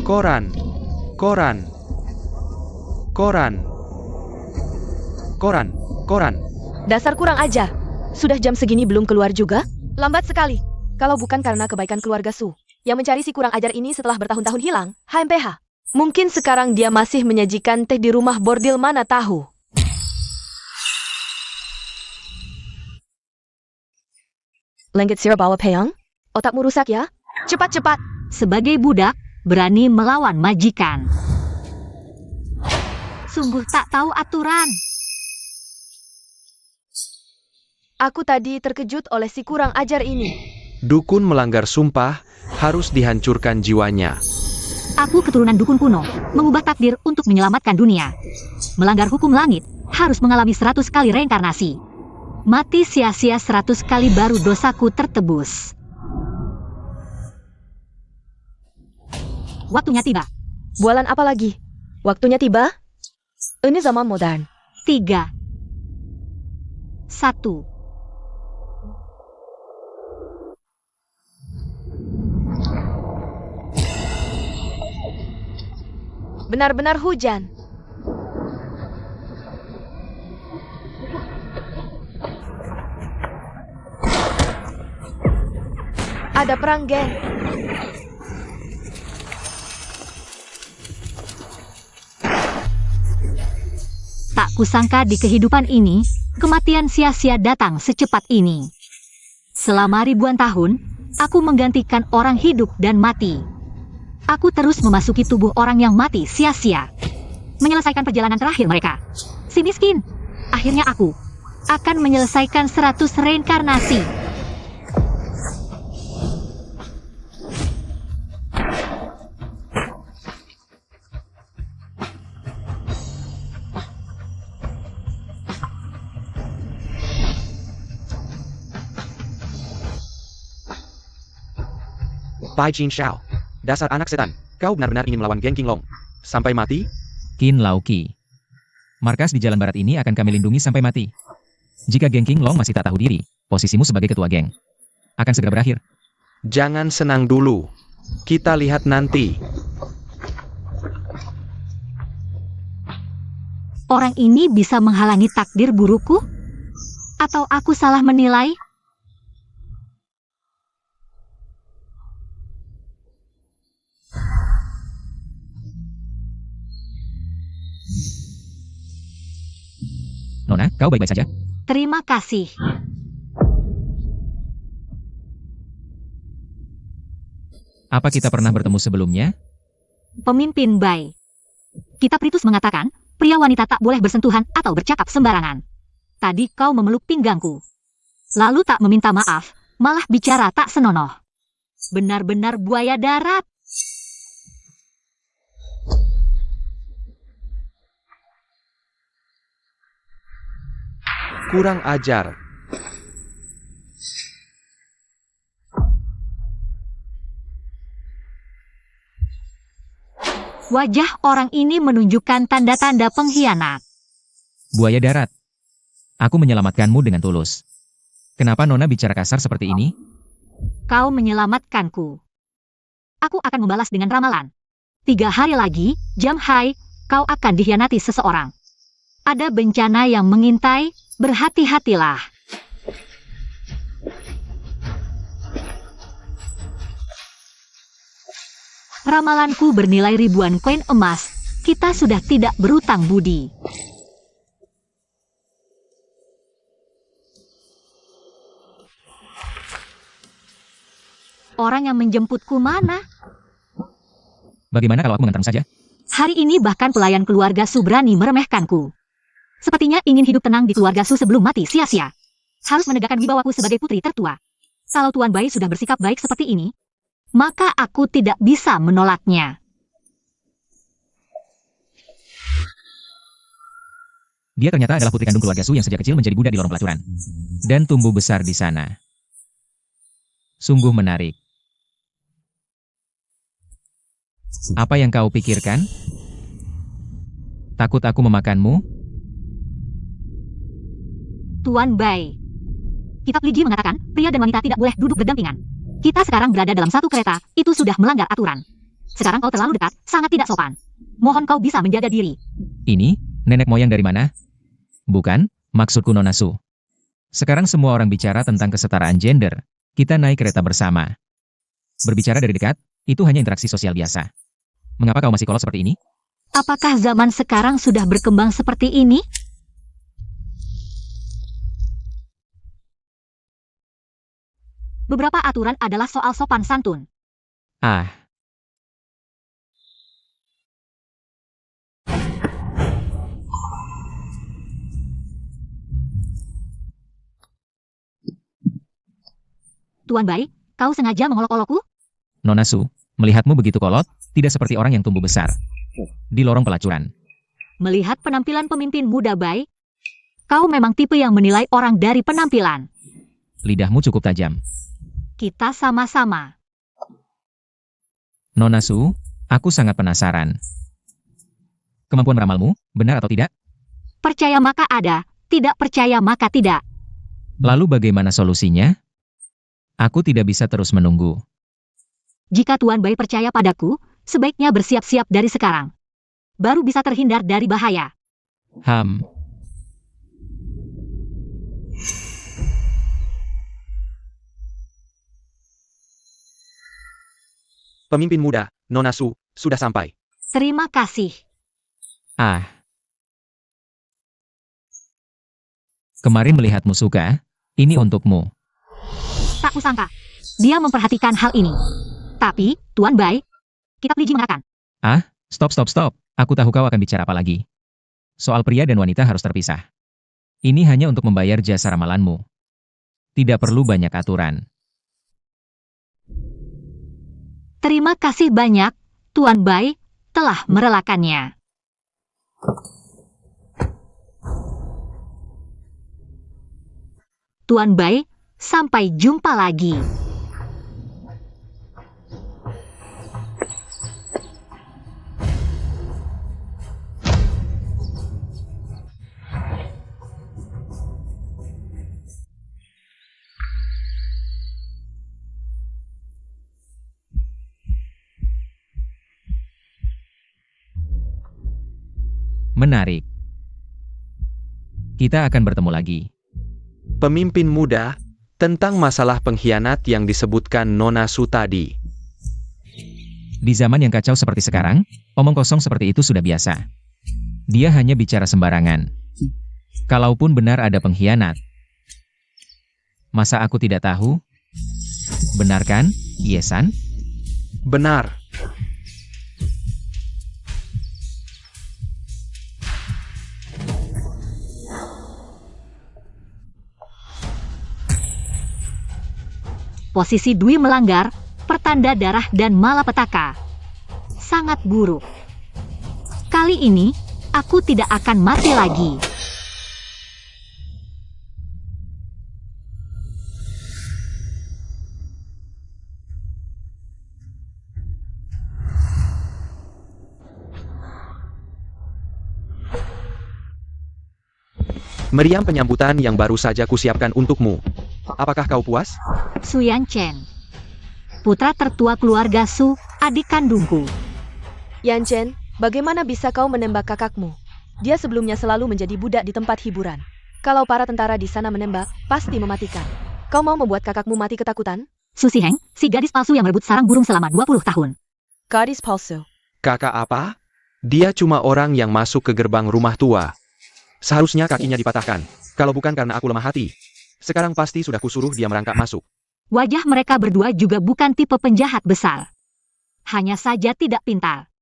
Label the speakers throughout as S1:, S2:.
S1: Koran, koran, koran, koran, koran.
S2: Dasar kurang ajar. Sudah jam segini belum keluar juga? Lambat sekali. Kalau bukan karena kebaikan keluarga Su, yang mencari si kurang ajar ini setelah bertahun-tahun hilang, HMPH. Mungkin sekarang dia masih menyajikan teh di rumah bordil mana tahu. Lengket sirap bawa peyang? Otakmu rusak ya? Cepat-cepat.
S3: Sebagai budak, berani melawan majikan. Sungguh tak tahu aturan.
S2: Aku tadi terkejut oleh si kurang ajar ini.
S1: Dukun melanggar sumpah, harus dihancurkan jiwanya.
S3: Aku keturunan dukun kuno, mengubah takdir untuk menyelamatkan dunia. Melanggar hukum langit, harus mengalami 100 kali reinkarnasi. Mati sia-sia 100 kali baru dosaku tertebus. Waktunya tiba.
S2: Bualan apa lagi? Waktunya tiba? Ini zaman modern.
S3: 3, 1.
S2: Benar-benar hujan. Ada perang, geng.
S3: Tak kusangka di kehidupan ini, kematian sia-sia datang secepat ini. Selama ribuan tahun, aku menggantikan orang hidup dan mati. Aku terus memasuki tubuh orang yang mati sia-sia. Menyelesaikan perjalanan terakhir mereka. Si miskin. Akhirnya aku akan menyelesaikan 100 reinkarnasi.
S1: Pai Jin Xiao. Dasar anak setan, kau benar-benar ingin melawan geng King Long. Sampai mati?
S4: Qin Lao Qi. Markas di jalan barat ini akan kami lindungi sampai mati. Jika geng King Long masih tak tahu diri, posisimu sebagai ketua geng akan segera berakhir.
S1: Jangan senang dulu. Kita lihat nanti.
S3: Orang ini bisa menghalangi takdir buruku? Atau aku salah menilai?
S4: Nona, kau baik-baik saja?
S3: Terima kasih.
S4: Apa kita pernah bertemu sebelumnya?
S3: Pemimpin Bai. Kitab Ritus mengatakan, pria wanita tak boleh bersentuhan atau bercakap sembarangan. Tadi kau memeluk pinggangku. Lalu tak meminta maaf, malah bicara tak senonoh. Benar-benar buaya darat.
S1: Kurang ajar.
S3: Wajah orang ini menunjukkan tanda-tanda pengkhianat.
S4: Buaya darat. Aku menyelamatkanmu dengan tulus. Kenapa Nona bicara kasar seperti ini?
S3: Kau menyelamatkanku. Aku akan membalas dengan ramalan. 3 hari lagi, jam hai, kau akan dikhianati seseorang. Ada bencana yang mengintai, berhati-hatilah. Ramalanku bernilai ribuan koin emas. Kita sudah tidak berutang budi. Orang yang menjemputku mana?
S4: Bagaimana kalau aku mengantarmu saja?
S3: Hari ini bahkan pelayan keluarga Su berani meremehkanku. Sepertinya ingin hidup tenang di keluarga Su sebelum mati sia-sia. Harus menegakkan wibawaku sebagai putri tertua. Kalau Tuan Bai sudah bersikap baik seperti ini, maka aku tidak bisa menolaknya.
S4: Dia ternyata adalah putri kandung keluarga Su yang sejak kecil menjadi budak di lorong pelacuran. Dan tumbuh besar di sana. Sungguh menarik. Apa yang kau pikirkan? Takut aku memakanmu?
S3: Tuan Bai. Kitab Li Ji mengatakan, pria dan wanita tidak boleh duduk berdampingan. Kita sekarang berada dalam satu kereta, itu sudah melanggar aturan. Sekarang kau terlalu dekat, sangat tidak sopan. Mohon kau bisa menjaga diri.
S4: Ini, nenek moyang dari mana? Bukan, maksudku Nona Su. Sekarang semua orang bicara tentang kesetaraan gender. Kita naik kereta bersama. Berbicara dari dekat, itu hanya interaksi sosial biasa. Mengapa kau masih kolot seperti ini?
S3: Apakah zaman sekarang sudah berkembang seperti ini? Beberapa aturan adalah soal sopan santun.
S4: Ah,
S3: Tuan Bai, kau sengaja mengolok-olokku?
S4: Nona Su, melihatmu begitu kolot, tidak seperti orang yang tumbuh besar di lorong pelacuran.
S3: Melihat penampilan pemimpin muda Bai, kau memang tipe yang menilai orang dari penampilan.
S4: Lidahmu cukup tajam.
S3: Kita sama-sama.
S4: Nona Su, aku sangat penasaran. Kemampuan meramalmu, benar atau tidak?
S3: Percaya maka ada, tidak percaya maka tidak.
S4: Lalu bagaimana solusinya? Aku tidak bisa terus menunggu.
S3: Jika Tuan Bai percaya padaku, sebaiknya bersiap-siap dari sekarang. Baru bisa terhindar dari bahaya.
S1: Pemimpin muda, Nona Su, sudah sampai.
S3: Terima kasih.
S4: Kemarin melihatmu suka, ini untukmu.
S3: Tak kusangka, dia memperhatikan hal ini. Tapi, Tuan Bai, kita peliji mengatakan.
S4: Stop. Aku tahu kau akan bicara apa lagi. Soal pria dan wanita harus terpisah. Ini hanya untuk membayar jasa ramalanmu. Tidak perlu banyak aturan.
S3: Terima kasih banyak, Tuan Bai, telah merelakannya. Tuan Bai, sampai jumpa lagi.
S4: Menarik. Kita akan bertemu lagi.
S1: Pemimpin muda, tentang masalah pengkhianat yang disebutkan Nona Su tadi.
S4: Di zaman yang kacau seperti sekarang, omong kosong seperti itu sudah biasa. Dia hanya bicara sembarangan. Kalaupun benar ada pengkhianat, masa aku tidak tahu? Benar kan, Yesan?
S1: Benar.
S3: Posisi Dwi melanggar, pertanda darah dan malapetaka. Sangat buruk. Kali ini, aku tidak akan mati lagi.
S1: Meriam penyambutan yang baru saja kusiapkan untukmu. Apakah kau puas?
S3: Su Yanchen, putra tertua keluarga Su, adik kandungku.
S2: Yanchen, bagaimana bisa kau menembak kakakmu? Dia sebelumnya selalu menjadi budak di tempat hiburan. Kalau para tentara di sana menembak, pasti mematikan. Kau mau membuat kakakmu mati ketakutan?
S3: Su Siheng, si gadis palsu yang merebut sarang burung selama 20 tahun.
S2: Gadis palsu.
S1: Kakak apa? Dia cuma orang yang masuk ke gerbang rumah tua. Seharusnya kakinya dipatahkan. Kalau bukan karena aku lemah hati. Sekarang pasti sudah kusuruh dia merangkak masuk.
S3: Wajah mereka berdua juga bukan tipe penjahat besar. Hanya saja tidak pintar.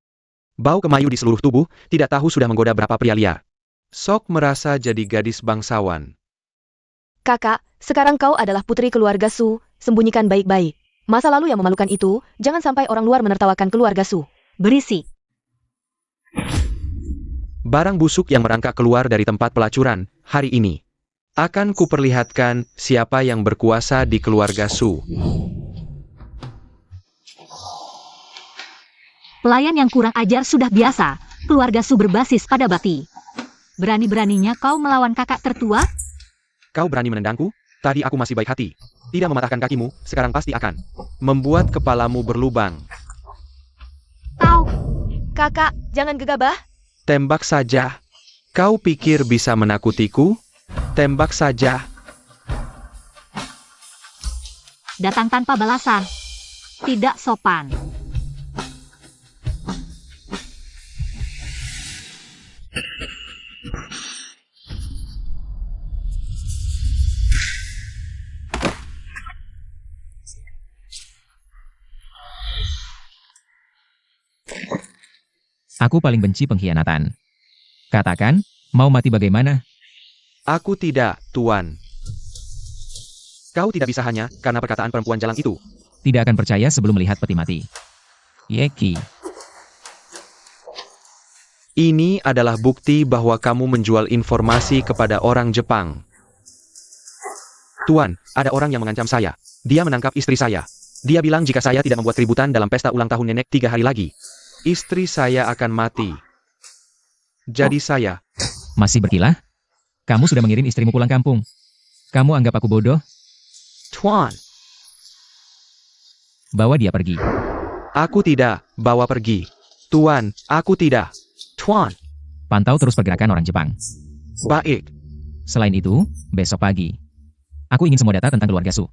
S1: Bau kemayu di seluruh tubuh, tidak tahu sudah menggoda berapa pria liar. Sok merasa jadi gadis bangsawan.
S2: Kakak, sekarang kau adalah putri keluarga Su, sembunyikan baik-baik. Masa lalu yang memalukan itu, jangan sampai orang luar menertawakan keluarga Su.
S3: Berisik.
S1: Barang busuk yang merangkak keluar dari tempat pelacuran, hari ini. Akan kuperlihatkan siapa yang berkuasa di keluarga Su.
S3: Pelayan yang kurang ajar sudah biasa, keluarga Su berbasis pada bakti. Berani-beraninya kau melawan kakak tertua?
S1: Kau berani menendangku? Tadi aku masih baik hati. Tidak mematahkan kakimu, sekarang pasti akan membuat kepalamu berlubang.
S2: Kakak, jangan gegabah.
S1: Tembak saja. Kau pikir bisa menakutiku? Tembak saja.
S3: Datang tanpa balasan. Tidak sopan.
S4: Aku paling benci pengkhianatan. Katakan, mau mati bagaimana?
S1: Aku tidak, Tuan. Kau tidak bisa hanya karena perkataan perempuan jalang itu.
S4: Tidak akan percaya sebelum melihat peti mati. Yeki.
S1: Ini adalah bukti bahwa kamu menjual informasi kepada orang Jepang. Tuan, ada orang yang mengancam saya. Dia menangkap istri saya. Dia bilang jika saya tidak membuat keributan dalam pesta ulang tahun nenek 3 hari lagi, istri saya akan mati. Jadi saya,
S4: Masih berkilah? Kamu sudah mengirim istrimu pulang kampung. Kamu anggap aku bodoh?
S1: Tuan,
S4: Bawa dia pergi.
S1: aku tidak bawa pergi. Tuan, aku tidak. Tuan,
S4: Pantau terus pergerakan orang Jepang.
S1: baik.
S4: Selain itu, besok pagi. Aku ingin semua data tentang keluarga Su.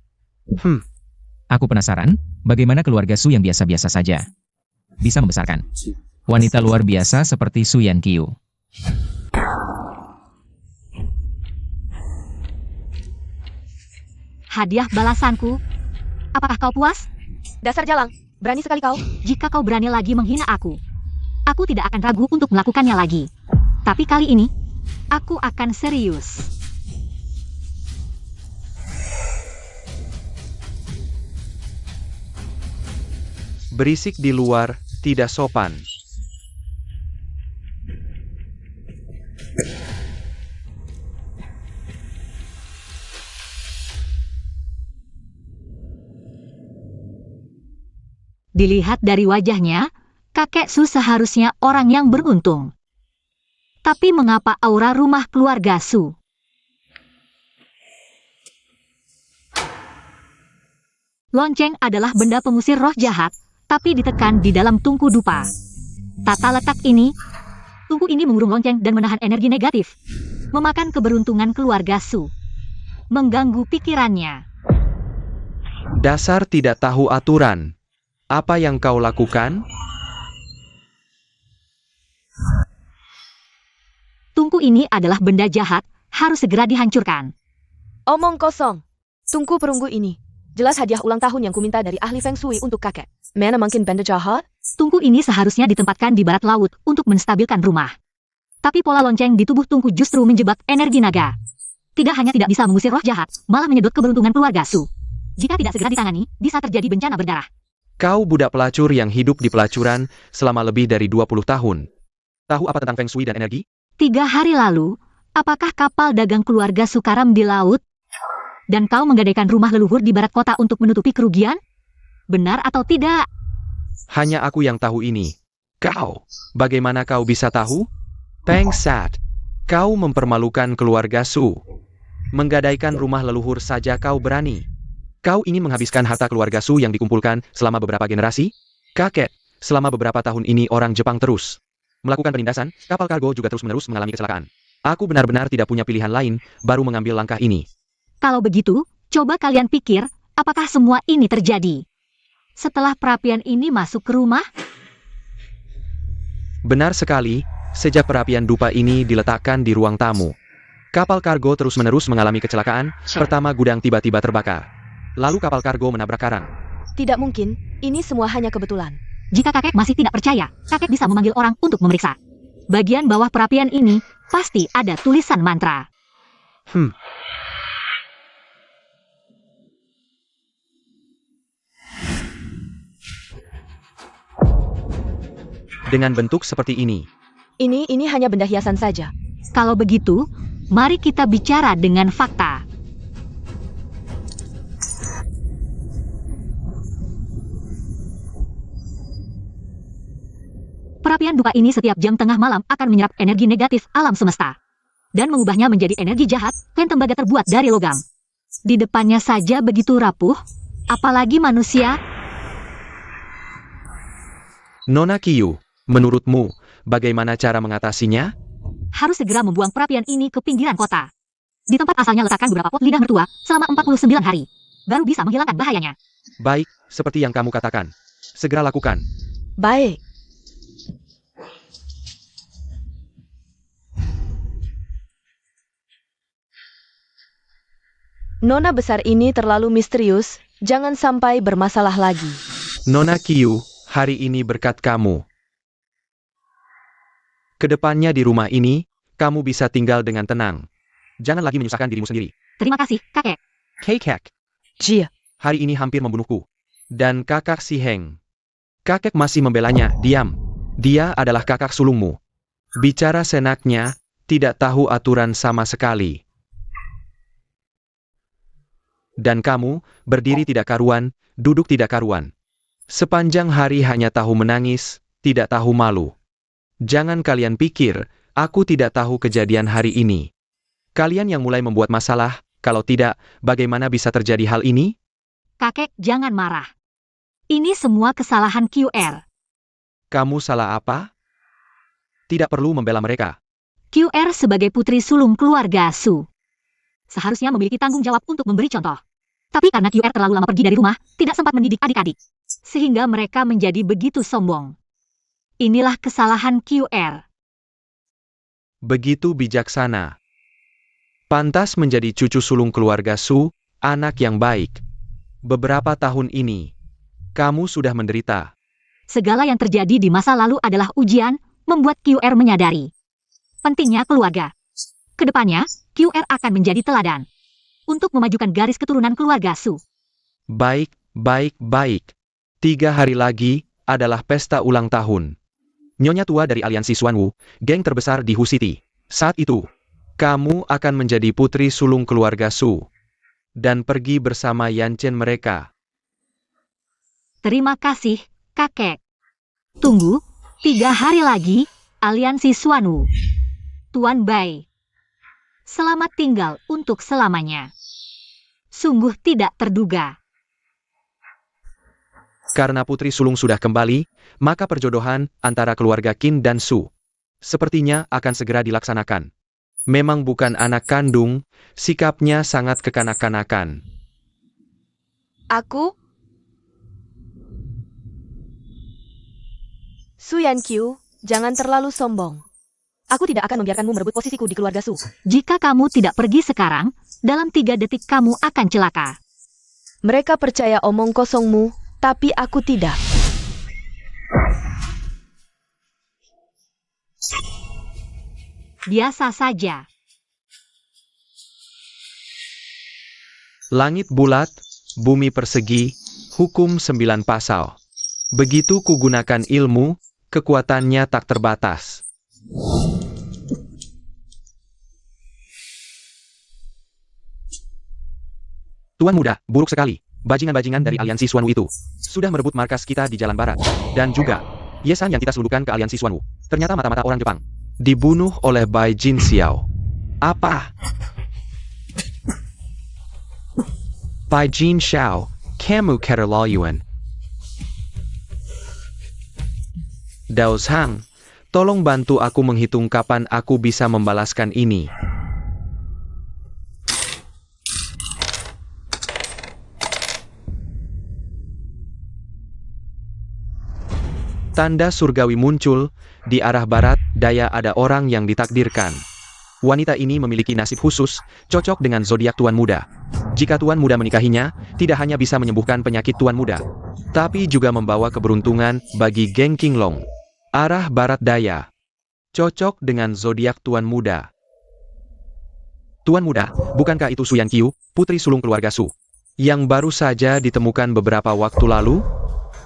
S4: Aku penasaran, bagaimana keluarga Su yang biasa-biasa saja bisa membesarkan wanita luar biasa seperti Su Yankyu.
S3: Hadiah balasanku. Apakah kau puas?
S2: Dasar jalang, berani sekali kau.
S3: Jika kau berani lagi menghina aku tidak akan ragu untuk melakukannya lagi. Tapi kali ini, aku akan serius.
S1: Berisik di luar, tidak sopan.
S3: Dilihat dari wajahnya, kakek Su seharusnya orang yang beruntung. Tapi mengapa aura rumah keluarga Su? Lonceng adalah benda pengusir roh jahat, tapi ditekan di dalam tungku dupa. Tata letak ini, tungku ini mengurung lonceng dan menahan energi negatif. Memakan keberuntungan keluarga Su. Mengganggu pikirannya.
S1: Dasar tidak tahu aturan. Apa yang kau lakukan?
S3: Tungku ini adalah benda jahat, harus segera dihancurkan.
S2: Omong kosong. Tungku perunggu ini. Jelas hadiah ulang tahun yang kuminta dari ahli Feng Shui untuk kakek. Mana mungkin benda jahat?
S3: Tungku ini seharusnya ditempatkan di barat laut untuk menstabilkan rumah. Tapi pola lonceng di tubuh tungku justru menjebak energi naga. Tidak hanya tidak bisa mengusir roh jahat, malah menyedot keberuntungan keluarga Su. Jika tidak segera ditangani, bisa terjadi bencana berdarah.
S1: Kau budak pelacur yang hidup di pelacuran selama lebih dari 20 tahun. Tahu apa tentang Feng Shui dan energi?
S3: 3 hari lalu, apakah kapal dagang keluarga Su karam di laut? Dan kau menggadaikan rumah leluhur di barat kota untuk menutupi kerugian? Benar atau tidak?
S1: Hanya aku yang tahu ini. Kau, bagaimana kau bisa tahu? Peng Sat, kau mempermalukan keluarga Su. Menggadaikan rumah leluhur saja kau berani. Kau ingin menghabiskan harta keluarga Su yang dikumpulkan selama beberapa generasi? Kakek, selama beberapa tahun ini orang Jepang terus melakukan penindasan, kapal kargo juga terus-menerus mengalami kecelakaan. Aku benar-benar tidak punya pilihan lain, baru mengambil langkah ini.
S3: Kalau begitu, coba kalian pikir, apakah semua ini terjadi setelah perapian ini masuk ke rumah?
S1: Benar sekali, sejak perapian dupa ini diletakkan di ruang tamu. Kapal kargo terus-menerus mengalami kecelakaan, pertama gudang tiba-tiba terbakar. Lalu kapal kargo menabrak karang.
S2: Tidak mungkin, ini semua hanya kebetulan.
S3: Jika kakek masih tidak percaya, kakek bisa memanggil orang untuk memeriksa. Bagian bawah perapian ini, pasti ada tulisan mantra.
S1: Dengan bentuk seperti ini.
S2: Ini hanya benda hiasan saja.
S3: Kalau begitu, mari kita bicara dengan fakta. Perapian dupa ini setiap jam tengah malam akan menyerap energi negatif alam semesta dan mengubahnya menjadi energi jahat dan tembaga terbuat dari logam. Di depannya saja begitu rapuh, apalagi manusia.
S1: Nona Kiyu, Menurutmu, bagaimana cara mengatasinya?
S3: Harus segera membuang perapian ini ke pinggiran kota. Di tempat asalnya letakkan beberapa pot lidah mertua selama 49 hari. Baru bisa menghilangkan bahayanya.
S1: Baik, seperti yang kamu katakan. Segera lakukan.
S2: Baik. Nona besar ini terlalu misterius, jangan sampai bermasalah lagi.
S1: Nona Kiyu, hari ini berkat kamu. Kedepannya di rumah ini, kamu bisa tinggal dengan tenang. Jangan lagi menyusahkan dirimu sendiri.
S3: Terima kasih, kakek.
S1: Kakek,
S2: Jia,
S1: hari ini hampir membunuhku. Dan kakak si Heng. Kakek masih membelanya, diam. Dia adalah kakak sulungmu. Bicara senaknya, tidak tahu aturan sama sekali. Dan kamu, berdiri tidak karuan, duduk tidak karuan. Sepanjang hari hanya tahu menangis, tidak tahu malu. Jangan kalian pikir, aku tidak tahu kejadian hari ini. Kalian yang mulai membuat masalah, kalau tidak, bagaimana bisa terjadi hal ini?
S3: Kakek, jangan marah. Ini semua kesalahan QR.
S1: Kamu salah apa? Tidak perlu membela mereka.
S3: QR sebagai putri sulung keluarga Su seharusnya memiliki tanggung jawab untuk memberi contoh. Tapi karena QR terlalu lama pergi dari rumah, tidak sempat mendidik adik-adik. Sehingga mereka menjadi begitu sombong. Inilah kesalahan QR.
S1: Begitu bijaksana. Pantas menjadi cucu sulung keluarga Su, anak yang baik. Beberapa tahun ini, kamu sudah menderita.
S3: Segala yang terjadi di masa lalu adalah ujian, membuat QR menyadari pentingnya keluarga. Kedepannya, QR akan menjadi teladan untuk memajukan garis keturunan keluarga Su.
S1: Baik, baik, baik. 3 hari lagi adalah pesta ulang tahun. Nyonya tua dari aliansi Xuanwu, geng terbesar di Hu City. Saat itu, kamu akan menjadi putri sulung keluarga Su. Dan pergi bersama Yanchen mereka.
S3: Terima kasih, kakek. Tunggu, 3 hari lagi, aliansi Xuanwu. Tuan Bai. Selamat tinggal untuk selamanya. Sungguh tidak terduga.
S1: Karena putri sulung sudah kembali, maka perjodohan antara keluarga Qin dan Su sepertinya akan segera dilaksanakan. Memang bukan anak kandung, sikapnya sangat kekanak-kanakan.
S2: aku... Su Yankyu, jangan terlalu sombong. Aku tidak akan membiarkanmu merebut posisiku di keluarga Su.
S3: Jika kamu tidak pergi sekarang, dalam 3 detik kamu akan celaka.
S2: Mereka percaya omong kosongmu, tapi aku tidak.
S3: Biasa saja.
S1: Langit bulat, bumi persegi, hukum 9 pasal. Begitu kugunakan ilmu, kekuatannya tak terbatas. Tuan muda, buruk sekali. Bajingan-bajingan dari aliansi Xuanwu itu sudah merebut markas kita di Jalan Barat. Dan juga, Yesan yang kita selundupkan ke aliansi Xuanwu. Ternyata mata-mata orang Jepang. Dibunuh oleh Bai Jin Xiao. Apa? Bai Jin Xiao, kamu keterlaluan. Dao Zhang, tolong bantu aku menghitung kapan aku bisa membalaskan ini. Tanda surgawi muncul, di arah barat, daya ada orang yang ditakdirkan. Wanita ini memiliki nasib khusus, cocok dengan zodiak Tuan Muda. Jika Tuan Muda menikahinya, tidak hanya bisa menyembuhkan penyakit Tuan Muda, tapi juga membawa keberuntungan bagi geng Qinglong. Arah barat daya. Cocok dengan zodiak Tuan Muda. Tuan Muda, bukankah itu Su Yankyu, putri sulung keluarga Su, yang baru saja ditemukan beberapa waktu lalu?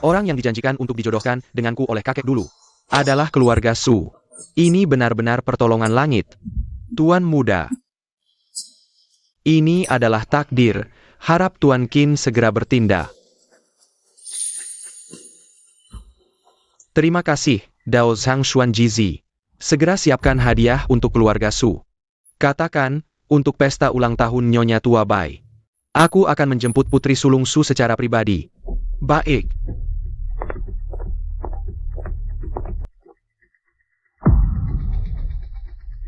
S1: Orang yang dijanjikan untuk dijodohkan denganku oleh kakek dulu adalah keluarga Su. Ini benar-benar pertolongan langit. Tuan Muda. Ini adalah takdir. Harap Tuan Qin segera bertindak. Terima kasih, Dao Zhang Xuanjizi. Segera siapkan hadiah untuk keluarga Su. Katakan, untuk pesta ulang tahun Nyonya Tua Bai. Aku akan menjemput putri sulung Su secara pribadi. Baik.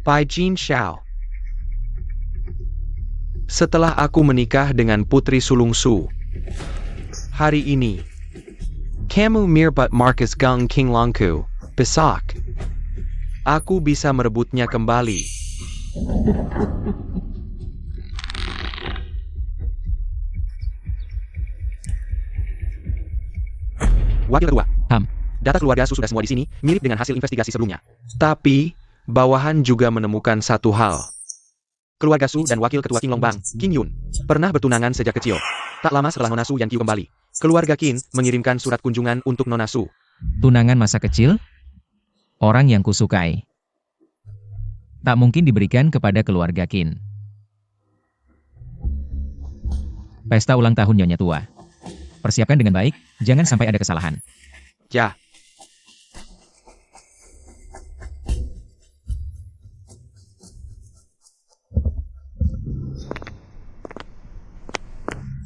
S1: Pai Jin Xiao. Setelah aku menikah dengan Putri Sulung Su, hari ini, kamu merebut markas Gang King Langku, besok, aku bisa merebutnya kembali. Wakil Ketua. Data keluarga Su sudah semua di sini, mirip dengan hasil investigasi sebelumnya. Tapi, bawahan juga menemukan satu hal. Keluarga Su dan Wakil Ketua King Longbang, King Yun, pernah bertunangan sejak kecil. Tak lama setelah Nona Su Yan Qiu kembali, keluarga Qin mengirimkan surat kunjungan untuk Nona Su.
S4: Tunangan masa kecil? Orang yang kusukai. Tak mungkin diberikan kepada keluarga Qin. Pesta ulang tahun Nyonya Tua. Persiapkan dengan baik, jangan sampai ada kesalahan.
S1: Ya.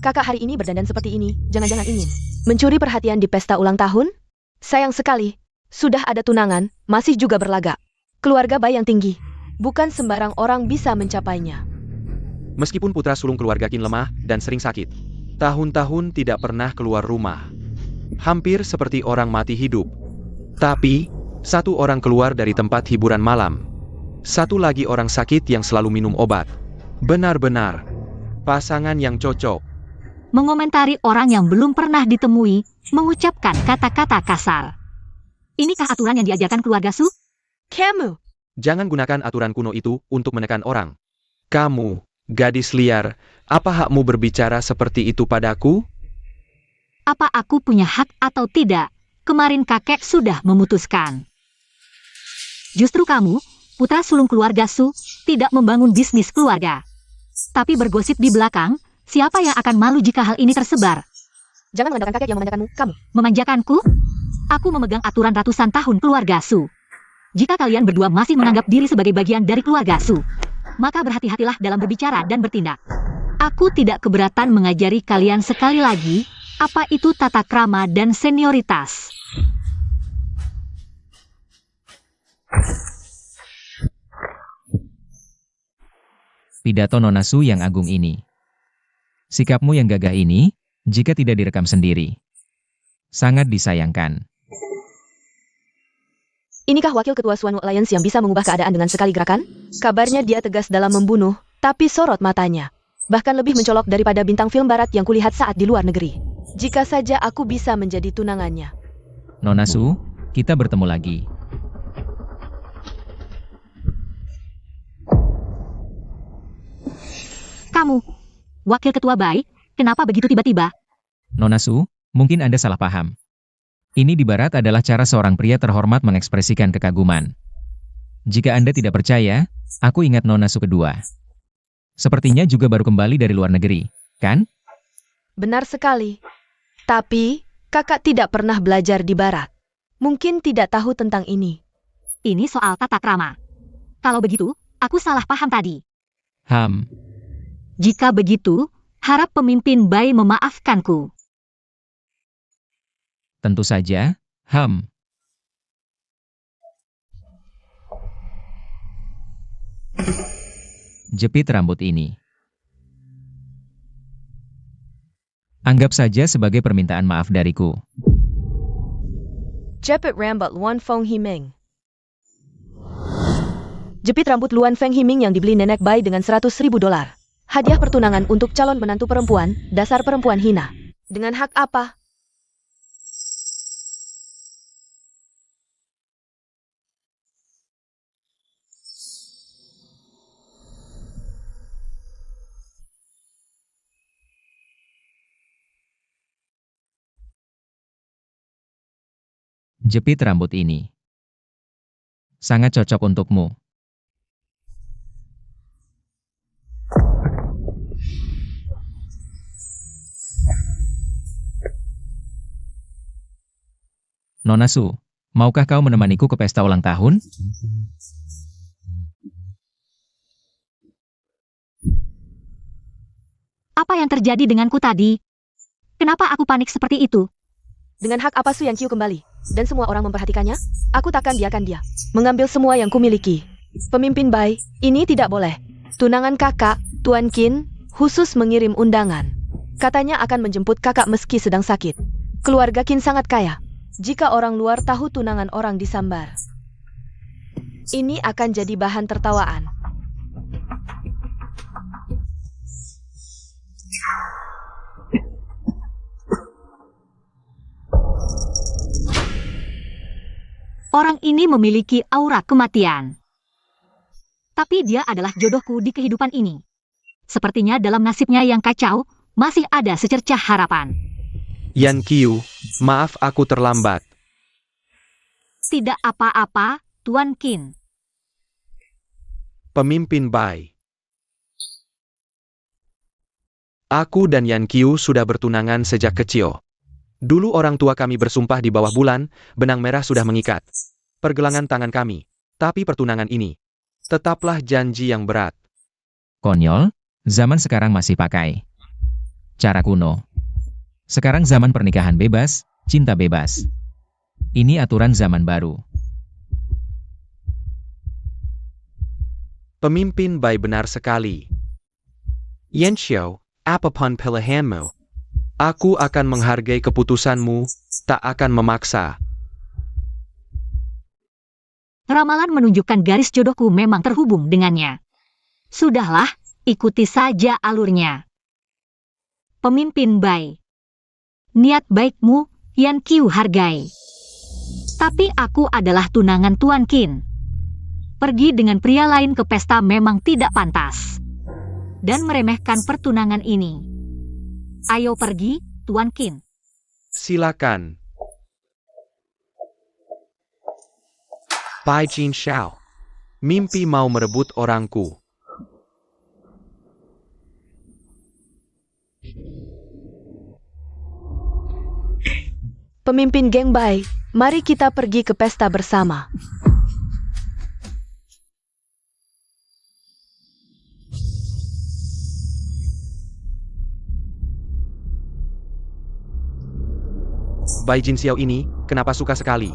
S2: Kakak hari ini berdandan seperti ini, jangan-jangan ingin mencuri perhatian di pesta ulang tahun? Sayang sekali, sudah ada tunangan, masih juga berlagak. Keluarga bayi yang tinggi, bukan sembarang orang bisa mencapainya.
S1: Meskipun putra sulung keluarga Qin lemah dan sering sakit, tahun-tahun tidak pernah keluar rumah. Hampir seperti orang mati hidup. Tapi, satu orang keluar dari tempat hiburan malam. Satu lagi orang sakit yang selalu minum obat. Benar-benar pasangan yang cocok.
S3: Mengomentari orang yang belum pernah ditemui, mengucapkan kata-kata kasar. Inikah aturan yang diajarkan keluarga Su?
S2: Kamu,
S1: Jangan gunakan aturan kuno itu untuk menekan orang. Kamu, gadis liar, apa hakmu berbicara seperti itu padaku?
S3: Apa aku punya hak atau tidak? Kemarin kakek sudah memutuskan. Justru kamu, putra sulung keluarga Su, tidak membangun bisnis keluarga. Tapi bergosip di belakang, siapa yang akan malu jika hal ini tersebar?
S2: jangan mengandalkan kakek yang memanjakanmu, kamu.
S3: Memanjakanku? Aku memegang aturan ratusan tahun keluarga Su. Jika kalian berdua masih menganggap diri sebagai bagian dari keluarga Su, maka berhati-hatilah dalam berbicara dan bertindak. Aku tidak keberatan mengajari kalian sekali lagi, apa itu tata krama dan senioritas.
S4: Pidato Nona Su yang agung ini. Sikapmu yang gagah ini, jika tidak direkam sendiri, sangat disayangkan.
S2: Inikah wakil ketua Suanu Alliance yang bisa mengubah keadaan dengan sekali gerakan? Kabarnya dia tegas dalam membunuh, tapi sorot matanya. Bahkan lebih mencolok daripada bintang film barat yang kulihat saat di luar negeri. Jika saja aku bisa menjadi tunangannya.
S4: Nona Su, kita bertemu lagi.
S3: Kamu, wakil ketua baik, kenapa begitu tiba-tiba?
S4: Nona Su, mungkin Anda salah paham. Ini di barat adalah cara seorang pria terhormat mengekspresikan kekaguman. Jika Anda tidak percaya, aku ingat Nona Su kedua. Sepertinya juga baru kembali dari luar negeri, kan?
S2: Benar sekali. Tapi, kakak tidak pernah belajar di barat. Mungkin tidak tahu tentang ini.
S3: Ini soal tata krama. Kalau begitu, aku salah paham tadi. Jika begitu, harap pemimpin Bai memaafkanku.
S4: Tentu saja, Jepit rambut ini. Anggap saja sebagai permintaan maaf dariku.
S2: Jepit rambut Luan Feng Himing. Jepit rambut Luan Feng Himing yang dibeli nenek Bai dengan $100.000. Hadiah pertunangan untuk calon menantu perempuan, dasar perempuan hina. Dengan hak apa?
S4: Jepit rambut ini. Sangat cocok untukmu. Nona Su, maukah kau menemaniku ke pesta ulang tahun?
S3: Apa yang terjadi denganku tadi? Kenapa aku panik seperti itu?
S2: Dengan hak apa Su Yan Qiu kembali? Dan semua orang memperhatikannya? Aku takkan biarkan dia mengambil semua yang kumiliki. Pemimpin Bai, ini tidak boleh. Tunangan kakak, Tuan Qin, khusus mengirim undangan. Katanya akan menjemput kakak meski sedang sakit. Keluarga Qin sangat kaya. Jika orang luar tahu tunangan orang disambar, ini akan jadi bahan tertawaan.
S3: Orang ini memiliki aura kematian. Tapi dia adalah jodohku di kehidupan ini. Sepertinya dalam nasibnya yang kacau, masih ada secercah harapan.
S1: Yan Qiu, maaf aku terlambat.
S3: Tidak apa-apa, Tuan Qin.
S1: Pemimpin Bai. Aku dan Yan Qiu sudah bertunangan sejak kecil. Dulu orang tua kami bersumpah di bawah bulan, benang merah sudah mengikat pergelangan tangan kami. Tapi pertunangan ini tetaplah janji yang berat.
S4: Konyol, zaman sekarang masih pakai cara kuno. Sekarang zaman pernikahan bebas, cinta bebas. Ini aturan zaman baru.
S1: Pemimpin Bai benar sekali. Yan Xiao, apapun pilihanmu, aku akan menghargai keputusanmu, tak akan memaksa.
S3: Ramalan menunjukkan garis jodohku memang terhubung dengannya. Sudahlah, ikuti saja alurnya. Pemimpin Bai. Niat baikmu, Yan Qiu hargai. Tapi aku adalah tunangan Tuan Qin. Pergi dengan pria lain ke pesta memang tidak pantas. Dan meremehkan pertunangan ini. Ayo pergi, Tuan Qin.
S1: Silakan. Bai Jin Xiao. Mimpi mau merebut orangku.
S2: Pemimpin geng Bai, mari kita pergi ke pesta bersama.
S1: Bai Jin Xiao ini, kenapa suka sekali?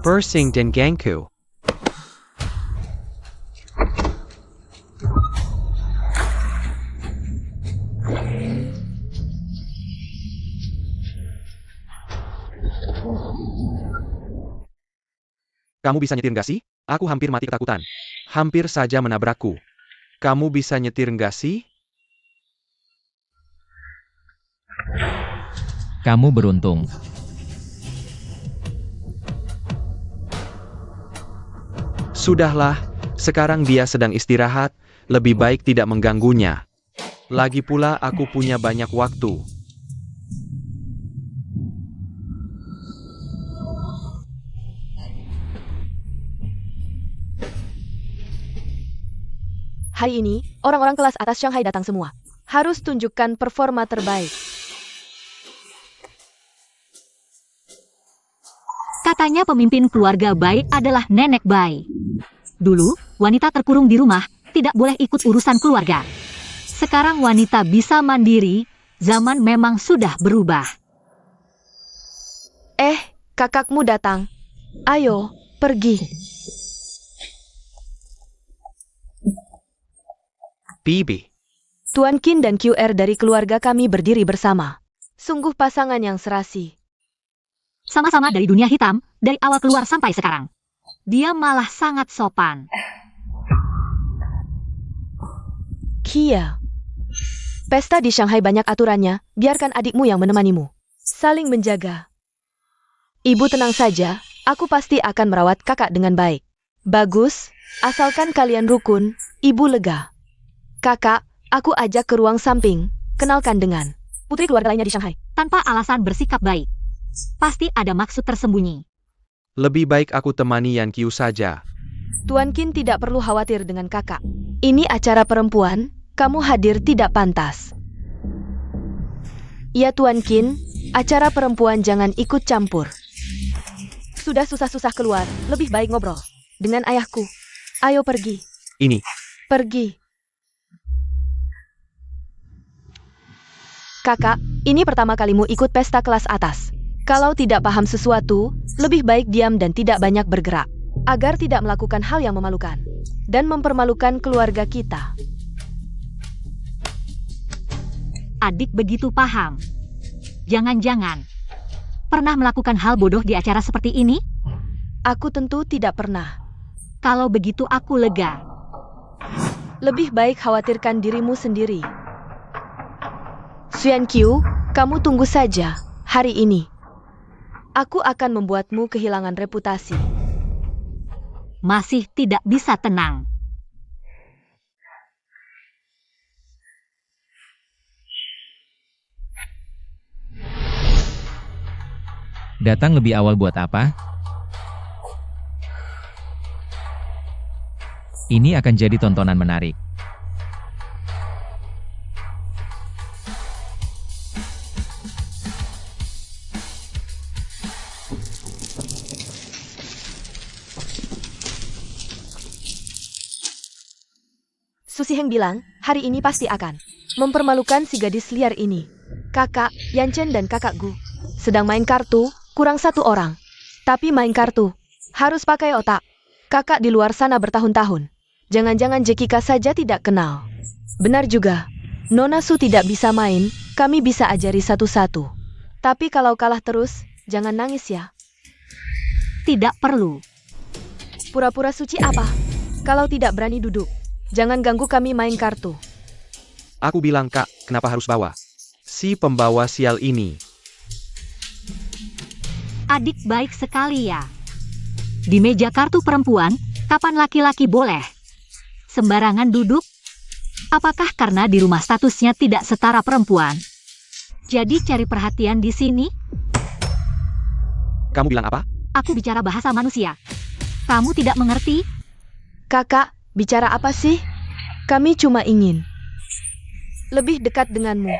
S1: Persing dan gangku. Kamu bisa nyetir nggak sih? Aku hampir mati ketakutan. Hampir saja menabrakku. Kamu bisa nyetir nggak sih?
S4: Kamu beruntung.
S1: Sudahlah, sekarang dia sedang istirahat, lebih baik tidak mengganggunya. Lagi pula aku punya banyak waktu.
S2: Hari ini, orang-orang kelas atas Shanghai datang semua. Harus tunjukkan performa terbaik.
S3: Katanya pemimpin keluarga Bai adalah Nenek Bai. Dulu, wanita terkurung di rumah, tidak boleh ikut urusan keluarga. Sekarang wanita bisa mandiri, zaman memang sudah berubah.
S2: Kakakmu datang. Ayo, pergi.
S1: Bibi.
S2: Tuan Qin dan QR dari keluarga kami berdiri bersama. Sungguh pasangan yang serasi.
S3: Sama-sama dari dunia hitam, dari awal keluar sampai sekarang. Dia malah sangat sopan.
S2: Kia. Pesta di Shanghai banyak aturannya, biarkan adikmu yang menemanimu. Saling menjaga. Ibu tenang saja, aku pasti akan merawat kakak dengan baik. Bagus, asalkan kalian rukun, ibu lega. Kakak, aku ajak ke ruang samping, kenalkan dengan putri keluarga lainnya di Shanghai.
S3: Tanpa alasan bersikap baik. Pasti ada maksud tersembunyi.
S1: Lebih baik aku temani Yan Qiu saja.
S2: Tuan Qin tidak perlu khawatir dengan kakak. Ini acara perempuan, kamu hadir tidak pantas. Ya Tuan Qin, acara perempuan jangan ikut campur. Sudah susah-susah keluar, lebih baik ngobrol dengan ayahku. Ayo pergi.
S1: Ini.
S2: Pergi. Kakak, ini pertama kalimu ikut pesta kelas atas. Kalau tidak paham sesuatu, lebih baik diam dan tidak banyak bergerak. agar tidak melakukan hal yang memalukan dan mempermalukan keluarga kita.
S3: Adik begitu paham. Jangan-jangan pernah melakukan hal bodoh di acara seperti ini?
S2: Aku tentu tidak pernah.
S3: Kalau begitu aku lega.
S2: Lebih baik khawatirkan dirimu sendiri. Xuan Qiu, kamu tunggu saja. Hari ini, aku akan membuatmu kehilangan reputasi.
S3: Masih tidak bisa tenang.
S4: Datang lebih awal buat apa? Ini akan jadi tontonan menarik.
S2: Susi Heng bilang, hari ini pasti akan mempermalukan si gadis liar ini. Kakak, Yanchen dan kakak Gu sedang main kartu, kurang satu orang. Tapi main kartu harus pakai otak. Kakak di luar sana bertahun-tahun. Jangan-jangan Jekika saja tidak kenal. Benar juga, Nona Su tidak bisa main, kami bisa ajari satu-satu. Tapi kalau kalah terus, jangan nangis ya.
S3: Tidak perlu.
S2: Pura-pura suci apa? Kalau tidak berani duduk. Jangan ganggu kami main kartu.
S1: Aku bilang Kak, kenapa harus bawa si pembawa sial ini?
S3: Adik baik sekali ya. Di meja kartu perempuan, kapan laki-laki boleh sembarangan duduk? Apakah karena di rumah statusnya tidak setara perempuan? Jadi cari perhatian di sini?
S1: Kamu bilang apa?
S3: Aku bicara bahasa manusia. Kamu tidak mengerti?
S2: Kakak, bicara apa sih? Kami cuma ingin lebih dekat denganmu.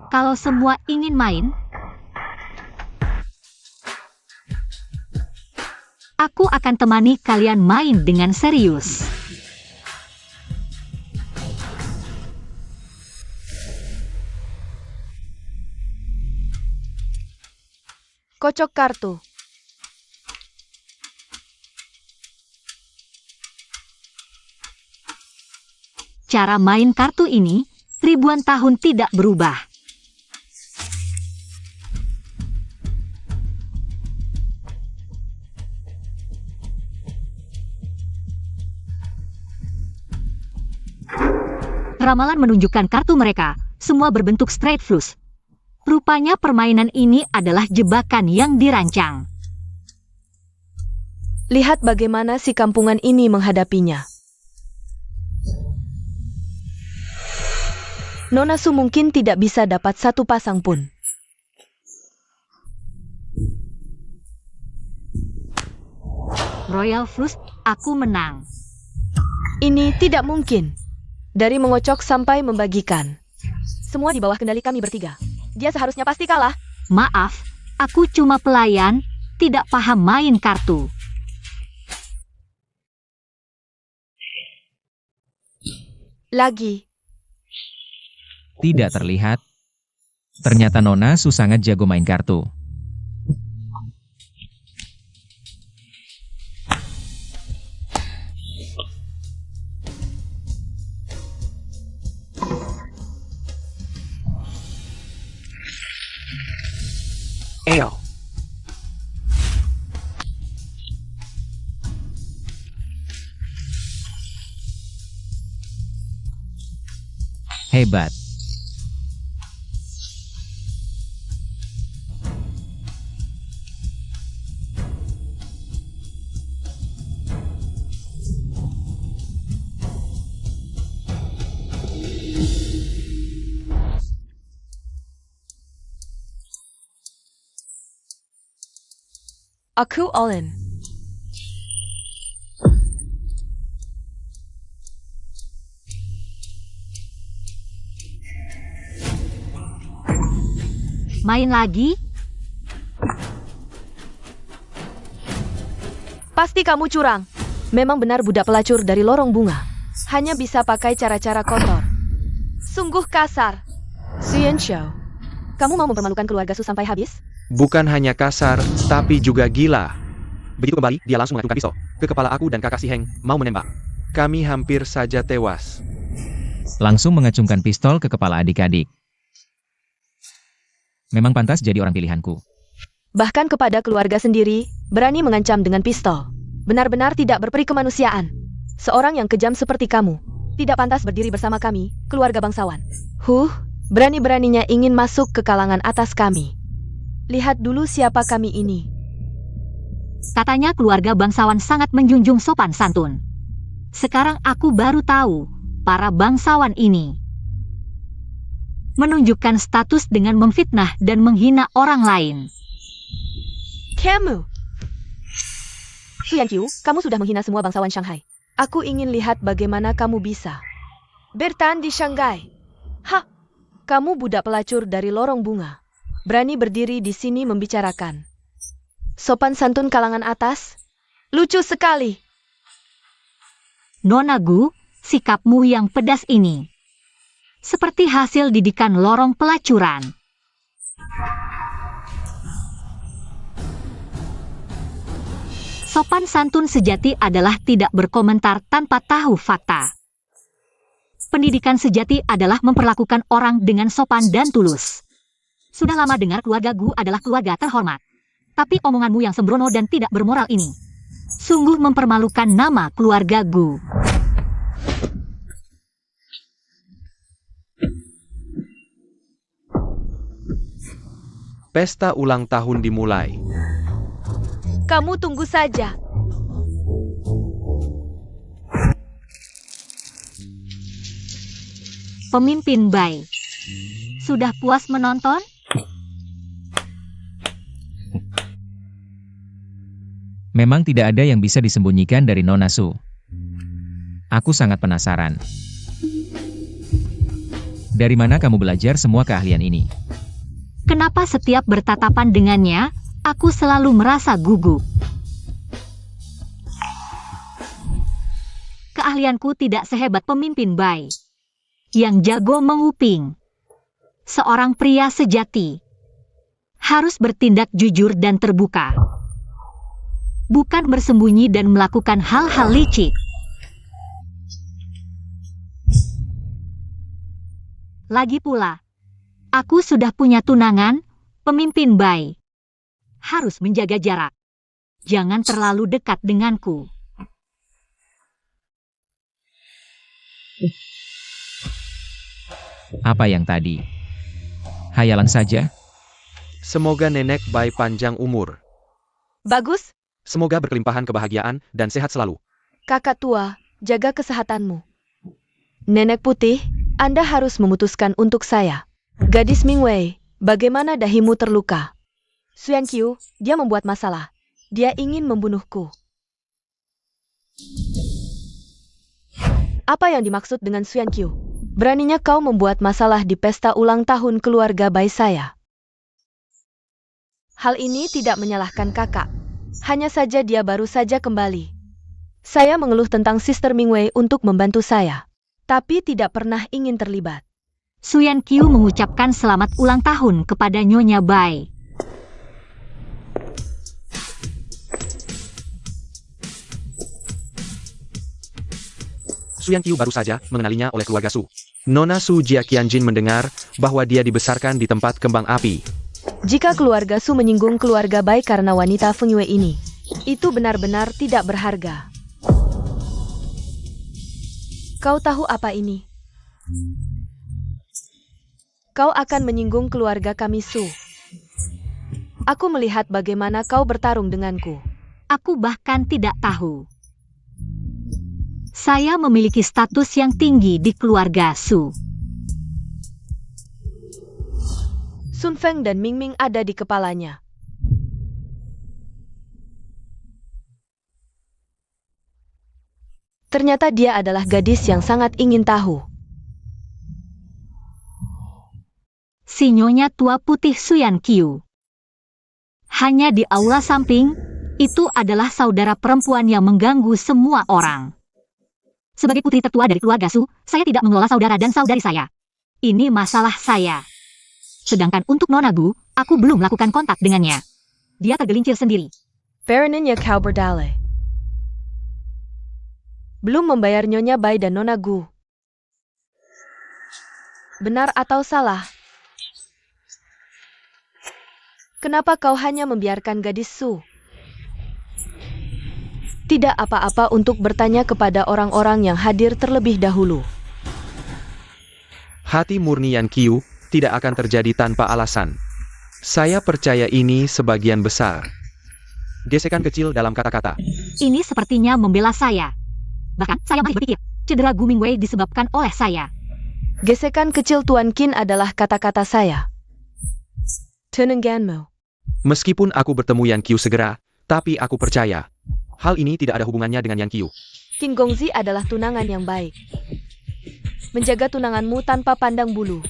S3: Kalau semua ingin main, aku akan temani kalian main dengan serius.
S2: Kocok kartu.
S3: Cara main kartu ini ribuan tahun tidak berubah. Ramalan menunjukkan kartu mereka, semua berbentuk straight flush. Rupanya permainan ini adalah jebakan yang dirancang.
S2: Lihat bagaimana si kampungan ini menghadapinya. Nona Su mungkin tidak bisa dapat satu pasang pun.
S3: Royal Flush, aku menang.
S2: Ini tidak mungkin. Dari mengocok sampai membagikan. Semua di bawah kendali kami bertiga. Dia seharusnya pasti kalah.
S3: Maaf, aku cuma pelayan, tidak paham main kartu.
S2: Lagi.
S4: Tidak terlihat. Ternyata Nona Su sangat jago main kartu.
S1: Ayo.
S4: Hebat.
S2: Aku all in.
S3: Main lagi?
S2: Pasti kamu curang. Memang benar budak pelacur dari lorong bunga. Hanya bisa pakai cara-cara kotor. Sungguh kasar. Xuan Xiao. Kamu mau mempermalukan keluarga Su sampai habis?
S1: Bukan hanya kasar, tapi juga gila. Begitu kembali, dia langsung mengacungkan pistol ke kepala aku dan kakak si Heng, mau menembak. Kami hampir saja tewas.
S4: Langsung mengacungkan pistol ke kepala adik-adik. Memang pantas jadi orang pilihanku.
S2: Bahkan kepada keluarga sendiri, berani mengancam dengan pistol. Benar-benar tidak berperi kemanusiaan. Seorang yang kejam seperti kamu, tidak pantas berdiri bersama kami, keluarga bangsawan. Berani-beraninya ingin masuk ke kalangan atas kami. Lihat dulu siapa kami ini.
S3: Katanya keluarga bangsawan sangat menjunjung sopan santun. Sekarang aku baru tahu, para bangsawan ini menunjukkan status dengan memfitnah dan menghina orang lain.
S2: Kamu! Su Yanqiu, kamu sudah menghina semua bangsawan Shanghai. Aku ingin lihat bagaimana kamu bisa bertahan di Shanghai. Kamu budak pelacur dari lorong bunga. Berani berdiri di sini membicarakan. Sopan santun kalangan atas? Lucu sekali.
S3: Nona Gu, sikapmu yang pedas ini seperti hasil didikan lorong pelacuran. Sopan santun sejati adalah tidak berkomentar tanpa tahu fakta. Pendidikan sejati adalah memperlakukan orang dengan sopan dan tulus. Sudah lama dengar keluarga Gu adalah keluarga terhormat. Tapi omonganmu yang sembrono dan tidak bermoral ini sungguh mempermalukan nama keluarga Gu.
S1: Pesta ulang tahun dimulai.
S2: Kamu tunggu saja.
S3: Pemimpin Bai, sudah puas menonton?
S4: Memang tidak ada yang bisa disembunyikan dari Nona Su. Aku sangat penasaran. Dari mana kamu belajar semua keahlian ini?
S3: Kenapa setiap bertatapan dengannya, aku selalu merasa gugup? Keahlianku tidak sehebat pemimpin Bai yang jago menguping. Seorang pria sejati harus bertindak jujur dan terbuka, bukan bersembunyi dan melakukan hal-hal licik. Lagi pula, aku sudah punya tunangan, pemimpin Bai. Harus menjaga jarak. Jangan terlalu dekat denganku.
S4: Apa yang tadi? Hayalan saja?
S1: Semoga nenek Bai panjang umur.
S2: Bagus,
S1: Semoga berkelimpahan kebahagiaan dan sehat selalu.
S2: kakak tua, jaga kesehatanmu. Nenek putih, Anda harus memutuskan untuk saya. Gadis Mingwei, bagaimana dahimu terluka? Su Yanqiu, dia membuat masalah. Dia ingin membunuhku. Apa yang dimaksud dengan Su Yanqiu? Beraninya kau membuat masalah di pesta ulang tahun keluarga Bai saya. Hal ini tidak menyalahkan kakak. Hanya saja dia baru saja kembali. Saya mengeluh tentang Sister Mingwei untuk membantu saya, tapi tidak pernah ingin terlibat.
S3: Su Yanqiu mengucapkan selamat ulang tahun kepada Nyonya Bai.
S1: Su Yanqiu baru saja mengenalinya oleh keluarga Su. Nona Su Jia Qianjin mendengar bahwa dia dibesarkan di tempat kembang api.
S2: Jika keluarga Su menyinggung keluarga Bai karena wanita Feng Yue ini, itu benar-benar tidak berharga. Kau tahu apa ini? Kau akan menyinggung keluarga kami Su. Aku melihat bagaimana kau bertarung denganku.
S3: Aku bahkan tidak tahu. Saya memiliki status yang tinggi di keluarga Su.
S2: Sun Feng dan Ming Ming ada di kepalanya. Ternyata dia adalah gadis yang sangat ingin tahu.
S3: Si Nyonya tua putih Su Yanqiu. Hanya di aula samping, itu adalah saudara perempuan yang mengganggu semua orang. Sebagai putri tertua dari keluarga Su, saya tidak mengelola saudara dan saudari saya. Ini masalah saya. Sedangkan untuk Nona Gu, aku belum melakukan kontak dengannya. Dia tergelincir sendiri.
S2: Baronnya kau berdalih. Belum membayar Nyonya Bai dan Nona Gu. Benar atau salah? Kenapa kau hanya membiarkan gadis Su? Tidak apa-apa untuk bertanya kepada orang-orang yang hadir terlebih dahulu.
S1: Hati murni Yan Qiu tidak akan terjadi tanpa alasan. Saya percaya ini sebagian besar. Gesekan kecil dalam kata-kata.
S3: Ini sepertinya membela saya. Bahkan saya masih berpikir, cedera Gu Mingwei disebabkan oleh saya.
S2: Gesekan kecil Tuan Qin adalah kata-kata saya. Tenengganmu.
S1: Meskipun aku bertemu Yan Qiu segera, tapi aku percaya. Hal ini tidak ada hubungannya dengan Yan Qiu.
S2: Qin Gongzi adalah tunangan yang baik. Menjaga tunanganmu tanpa pandang bulu.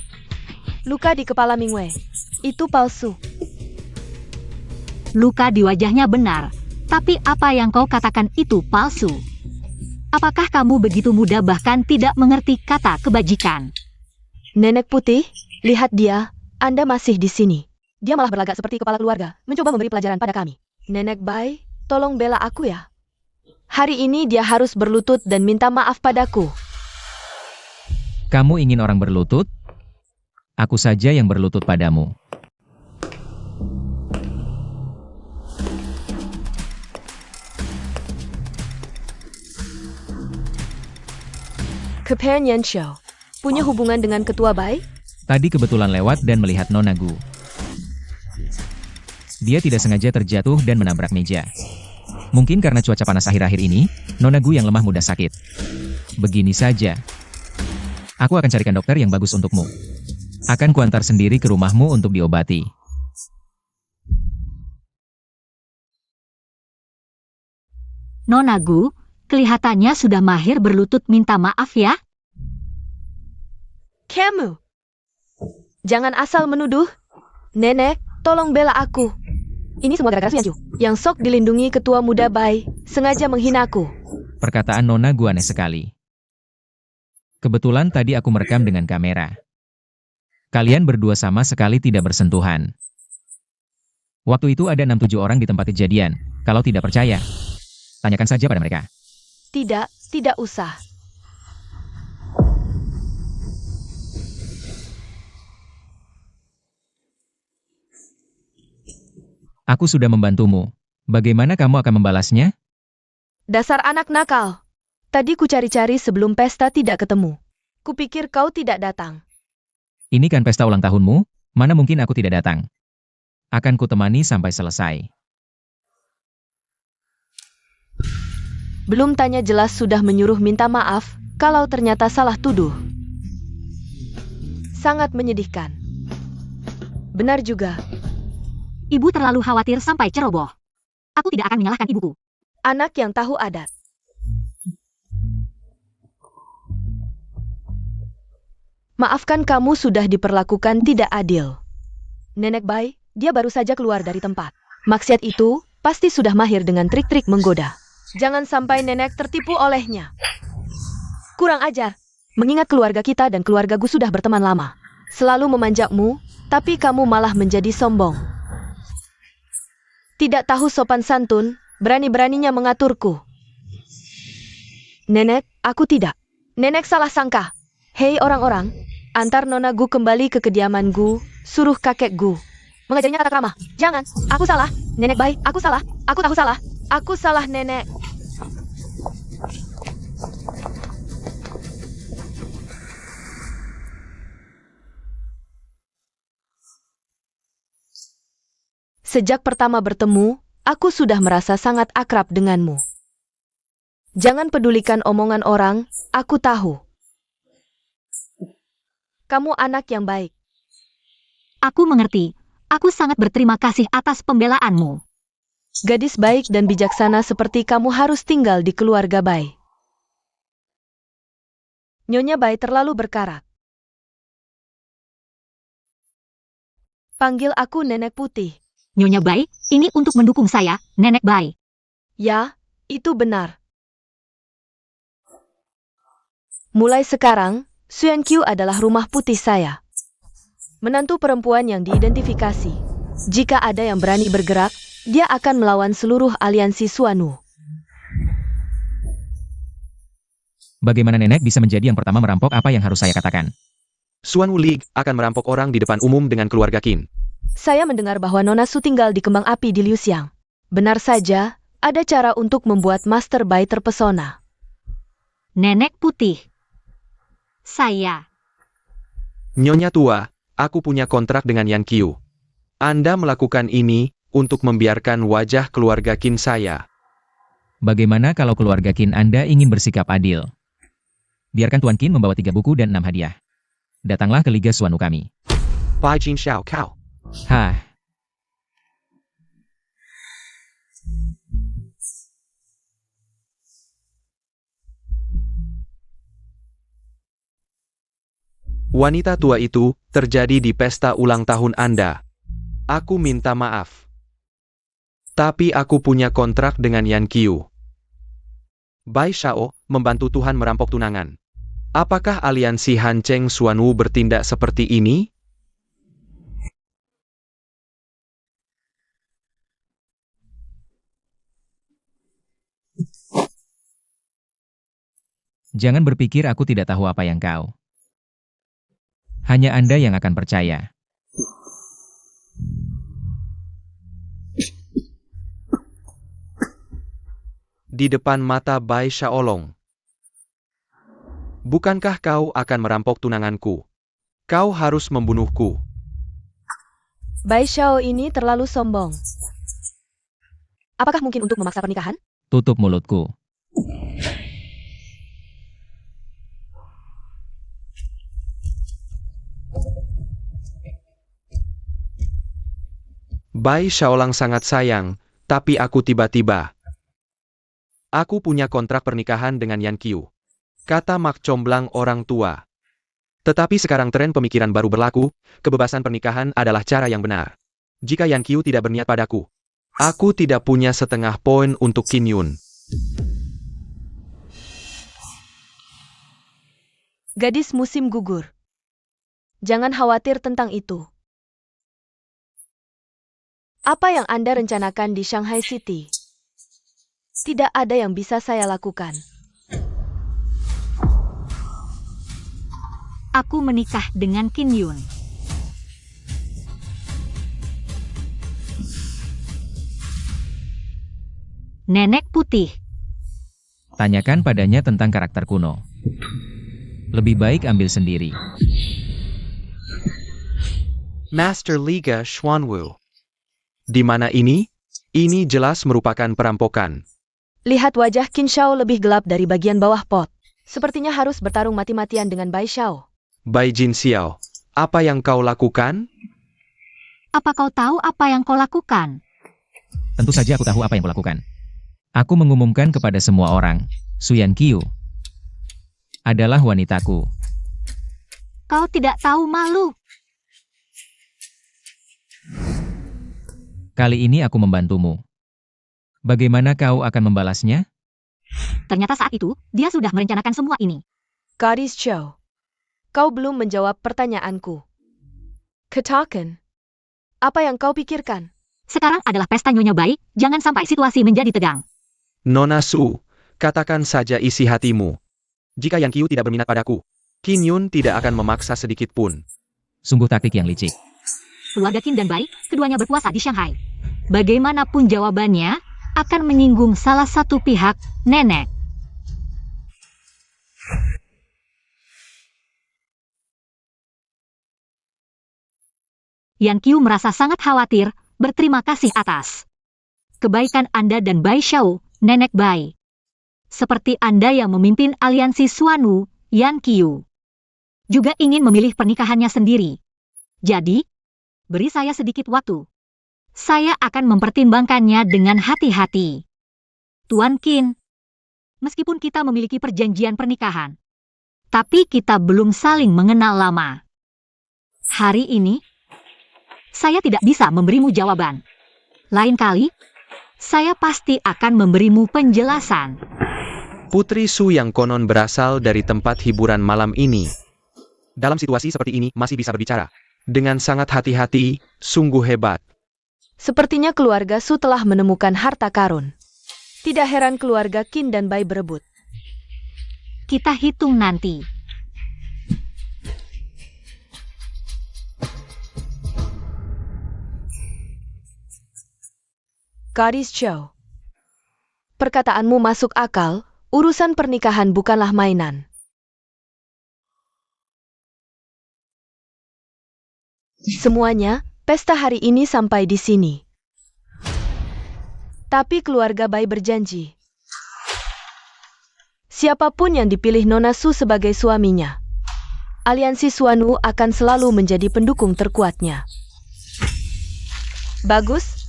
S2: Luka di kepala Mingwei. Itu palsu.
S3: Luka di wajahnya benar, tapi apa yang kau katakan itu palsu. Apakah kamu begitu mudah bahkan tidak mengerti kata kebajikan?
S2: Nenek putih, lihat dia, Anda masih di sini. Dia malah berlagak seperti kepala keluarga, mencoba memberi pelajaran pada kami. Nenek Bai, tolong bela aku ya. Hari ini dia harus berlutut dan minta maaf padaku.
S4: Kamu ingin orang berlutut? Aku saja yang berlutut padamu.
S2: Kepen Yan Xiao, punya hubungan dengan Ketua Bai?
S4: Tadi kebetulan lewat dan melihat Nona Gu. Dia tidak sengaja terjatuh dan menabrak meja. Mungkin karena cuaca panas akhir-akhir ini, Nona Gu yang lemah mudah sakit. Begini saja. Aku akan carikan dokter yang bagus untukmu. Akan kuantar sendiri ke rumahmu untuk diobati.
S3: Nona Gu, kelihatannya sudah mahir berlutut minta maaf ya.
S2: Kamu. Jangan asal menuduh. Nenek, tolong bela aku. Ini semua gara-gara Su Yanju, yang sok dilindungi ketua muda Bai, sengaja menghinaku.
S4: Perkataan Nona Gu aneh sekali. Kebetulan tadi aku merekam dengan kamera. Kalian berdua sama sekali tidak bersentuhan. Waktu itu ada 6-7 orang di tempat kejadian. Kalau tidak percaya, tanyakan saja pada mereka.
S2: Tidak usah.
S4: Aku sudah membantumu. Bagaimana kamu akan membalasnya?
S2: Dasar anak nakal. Tadi ku cari-cari sebelum pesta tidak ketemu. Kupikir kau tidak datang.
S4: Ini kan pesta ulang tahunmu, mana mungkin aku tidak datang. Akan kutemani sampai selesai.
S2: Belum tanya jelas sudah menyuruh minta maaf, kalau ternyata salah tuduh. Sangat menyedihkan. Benar juga.
S3: Ibu terlalu khawatir sampai ceroboh. Aku tidak akan menyalahkan ibuku.
S2: Anak yang tahu adat. Maafkan kamu sudah diperlakukan tidak adil. Nenek Bai, dia baru saja keluar dari tempat. Maksiat itu pasti sudah mahir dengan trik-trik menggoda. Jangan sampai nenek tertipu olehnya. Kurang ajar. Mengingat keluarga kita dan keluarga Gu sudah berteman lama. Selalu memanjakmu, tapi kamu malah menjadi sombong. Tidak tahu sopan santun, berani-beraninya mengaturku. Nenek, aku tidak. Nenek salah sangka. Hei orang-orang, antar Nona Gu kembali ke kediaman Gu, suruh kakek Gu. Mengajarinya tata krama. Jangan, aku salah. Nenek Bai, aku salah. Aku tahu salah. Aku salah nenek. Sejak pertama bertemu, aku sudah merasa sangat akrab denganmu. Jangan pedulikan omongan orang, aku tahu. Kamu anak yang baik.
S3: Aku mengerti. Aku sangat berterima kasih atas pembelaanmu.
S2: Gadis baik dan bijaksana seperti kamu harus tinggal di keluarga Bai. Nyonya Bai terlalu berkarat. Panggil aku Nenek Putih.
S3: Nyonya Bai, ini untuk mendukung saya, Nenek Bai.
S2: Ya, itu benar. Mulai sekarang, Xuan Qiu adalah rumah putih saya. menantu perempuan yang diidentifikasi. Jika ada yang berani bergerak, dia akan melawan seluruh aliansi Suanu.
S4: Bagaimana nenek bisa menjadi yang pertama merampok apa yang harus saya katakan?
S1: Suanu League akan merampok orang di depan umum dengan keluarga Qin.
S2: Saya mendengar bahwa Nona Su tinggal di kembang api di Liuxiang. Benar saja, ada cara untuk membuat Master Bai terpesona.
S3: Nenek putih. Saya.
S1: Nyonya tua, aku punya kontrak dengan Yan Qiu. Anda melakukan ini untuk membiarkan wajah keluarga Qin saya.
S4: Bagaimana kalau keluarga Qin Anda ingin bersikap adil? Biarkan Tuan Qin membawa 3 buku dan 6 hadiah. Datanglah ke Liga Suanu kami.
S1: Bai Jin Xiao Kao.
S4: Hah.
S1: Wanita tua itu terjadi di pesta ulang tahun Anda. Aku minta maaf. Tapi aku punya kontrak dengan Yan Qiu. Bai Shao membantu Tuhan merampok tunangan. Apakah aliansi Han Cheng Suanu bertindak seperti ini?
S4: Jangan berpikir aku tidak tahu apa yang kau. Hanya Anda yang akan percaya.
S1: Di depan mata Bai Shaolong. Bukankah kau akan merampok tunanganku? Kau harus membunuhku.
S2: Bai Shao ini terlalu sombong. Apakah mungkin untuk memaksa pernikahan?
S4: Tutup mulutku.
S1: Bai Shaolang sangat sayang, tapi aku tiba-tiba. Aku punya kontrak pernikahan dengan Yan Qiu. Kata Mak Comblang orang tua. Tetapi sekarang tren pemikiran baru berlaku, kebebasan pernikahan adalah cara yang benar. Jika Yan Qiu tidak berniat padaku, aku tidak punya setengah poin untuk Qin Yun.
S2: Gadis musim gugur. Jangan khawatir tentang itu. Apa yang Anda rencanakan di Shanghai City? Tidak ada yang bisa saya lakukan.
S3: Aku menikah dengan Qin Yun. Nenek putih.
S4: Tanyakan padanya tentang karakter kuno. Lebih baik ambil sendiri.
S1: Master Liga Xuanwu. Di mana ini? Ini jelas merupakan perampokan.
S2: Lihat wajah Qin Shao lebih gelap dari bagian bawah pot. Sepertinya harus bertarung mati-matian dengan Bai Shao.
S1: Bai Jin Xiao, apa yang kau lakukan?
S3: Apa kau tahu apa yang kau lakukan?
S4: Tentu saja aku tahu apa yang kulakukan. Aku mengumumkan kepada semua orang, Su Yan Qiu adalah wanitaku.
S3: Kau tidak tahu malu.
S4: Kali ini aku membantumu. Bagaimana kau akan membalasnya?
S3: Ternyata saat itu, dia sudah merencanakan semua ini.
S2: Gadis Chow, kau belum menjawab pertanyaanku. Katakan, apa yang kau pikirkan?
S3: Sekarang adalah pesta Nyonya Bai, jangan sampai situasi menjadi tegang.
S1: Nona Su, katakan saja isi hatimu. Jika Yan Qiu tidak berminat padaku, Qin Yun tidak akan memaksa sedikit pun.
S4: Sungguh taktik yang licik.
S3: Keluarga Qin dan Bai, keduanya berkuasa di Shanghai. Bagaimanapun jawabannya, akan menyinggung salah satu pihak, nenek. Yan Qiu merasa sangat khawatir, berterima kasih atas kebaikan Anda dan Bai Shao, nenek Bai. Seperti Anda yang memimpin aliansi Suanu, Yan Qiu juga ingin memilih pernikahannya sendiri. Jadi, beri saya sedikit waktu. Saya akan mempertimbangkannya dengan hati-hati. Tuan Qin, meskipun kita memiliki perjanjian pernikahan, tapi kita belum saling mengenal lama. Hari ini, saya tidak bisa memberimu jawaban. Lain kali, saya pasti akan memberimu penjelasan.
S1: Putri Su yang konon berasal dari tempat hiburan malam ini. Dalam situasi seperti ini masih bisa berbicara. Dengan sangat hati-hati, sungguh hebat.
S2: Sepertinya keluarga Su telah menemukan harta karun. Tidak heran keluarga Qin dan Bai berebut.
S3: Kita hitung nanti.
S2: Gadis Chow. Perkataanmu masuk akal, urusan pernikahan bukanlah mainan. Semuanya, pesta hari ini sampai di sini. Tapi keluarga Bai berjanji. Siapapun yang dipilih Nona Su sebagai suaminya, aliansi Suanu akan selalu menjadi pendukung terkuatnya. Bagus?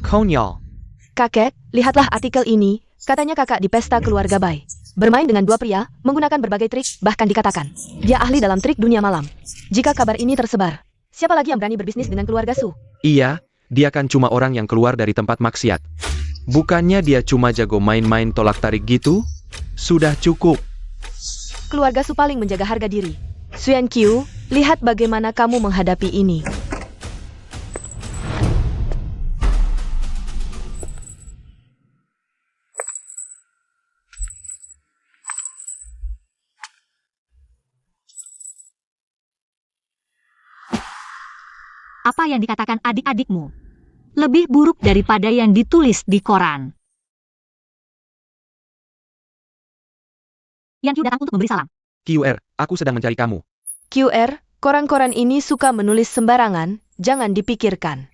S1: Konyol.
S2: Kakek, lihatlah artikel ini, katanya kakak di pesta keluarga Bai. Bermain dengan dua pria, menggunakan berbagai trik, bahkan dikatakan, dia ahli dalam trik dunia malam. Jika kabar ini tersebar, siapa lagi yang berani berbisnis dengan keluarga Su?
S1: Iya, dia kan cuma orang yang keluar dari tempat maksiat. Bukannya dia cuma jago main-main tolak-tarik gitu? Sudah cukup.
S2: Keluarga Su paling menjaga harga diri. Xuan Qiu, lihat bagaimana kamu menghadapi ini.
S3: Apa yang dikatakan adik-adikmu lebih buruk daripada yang ditulis di koran. Yang Qiu datang untuk memberi salam.
S1: QR, aku sedang mencari kamu.
S2: QR, koran-koran ini suka menulis sembarangan, jangan dipikirkan.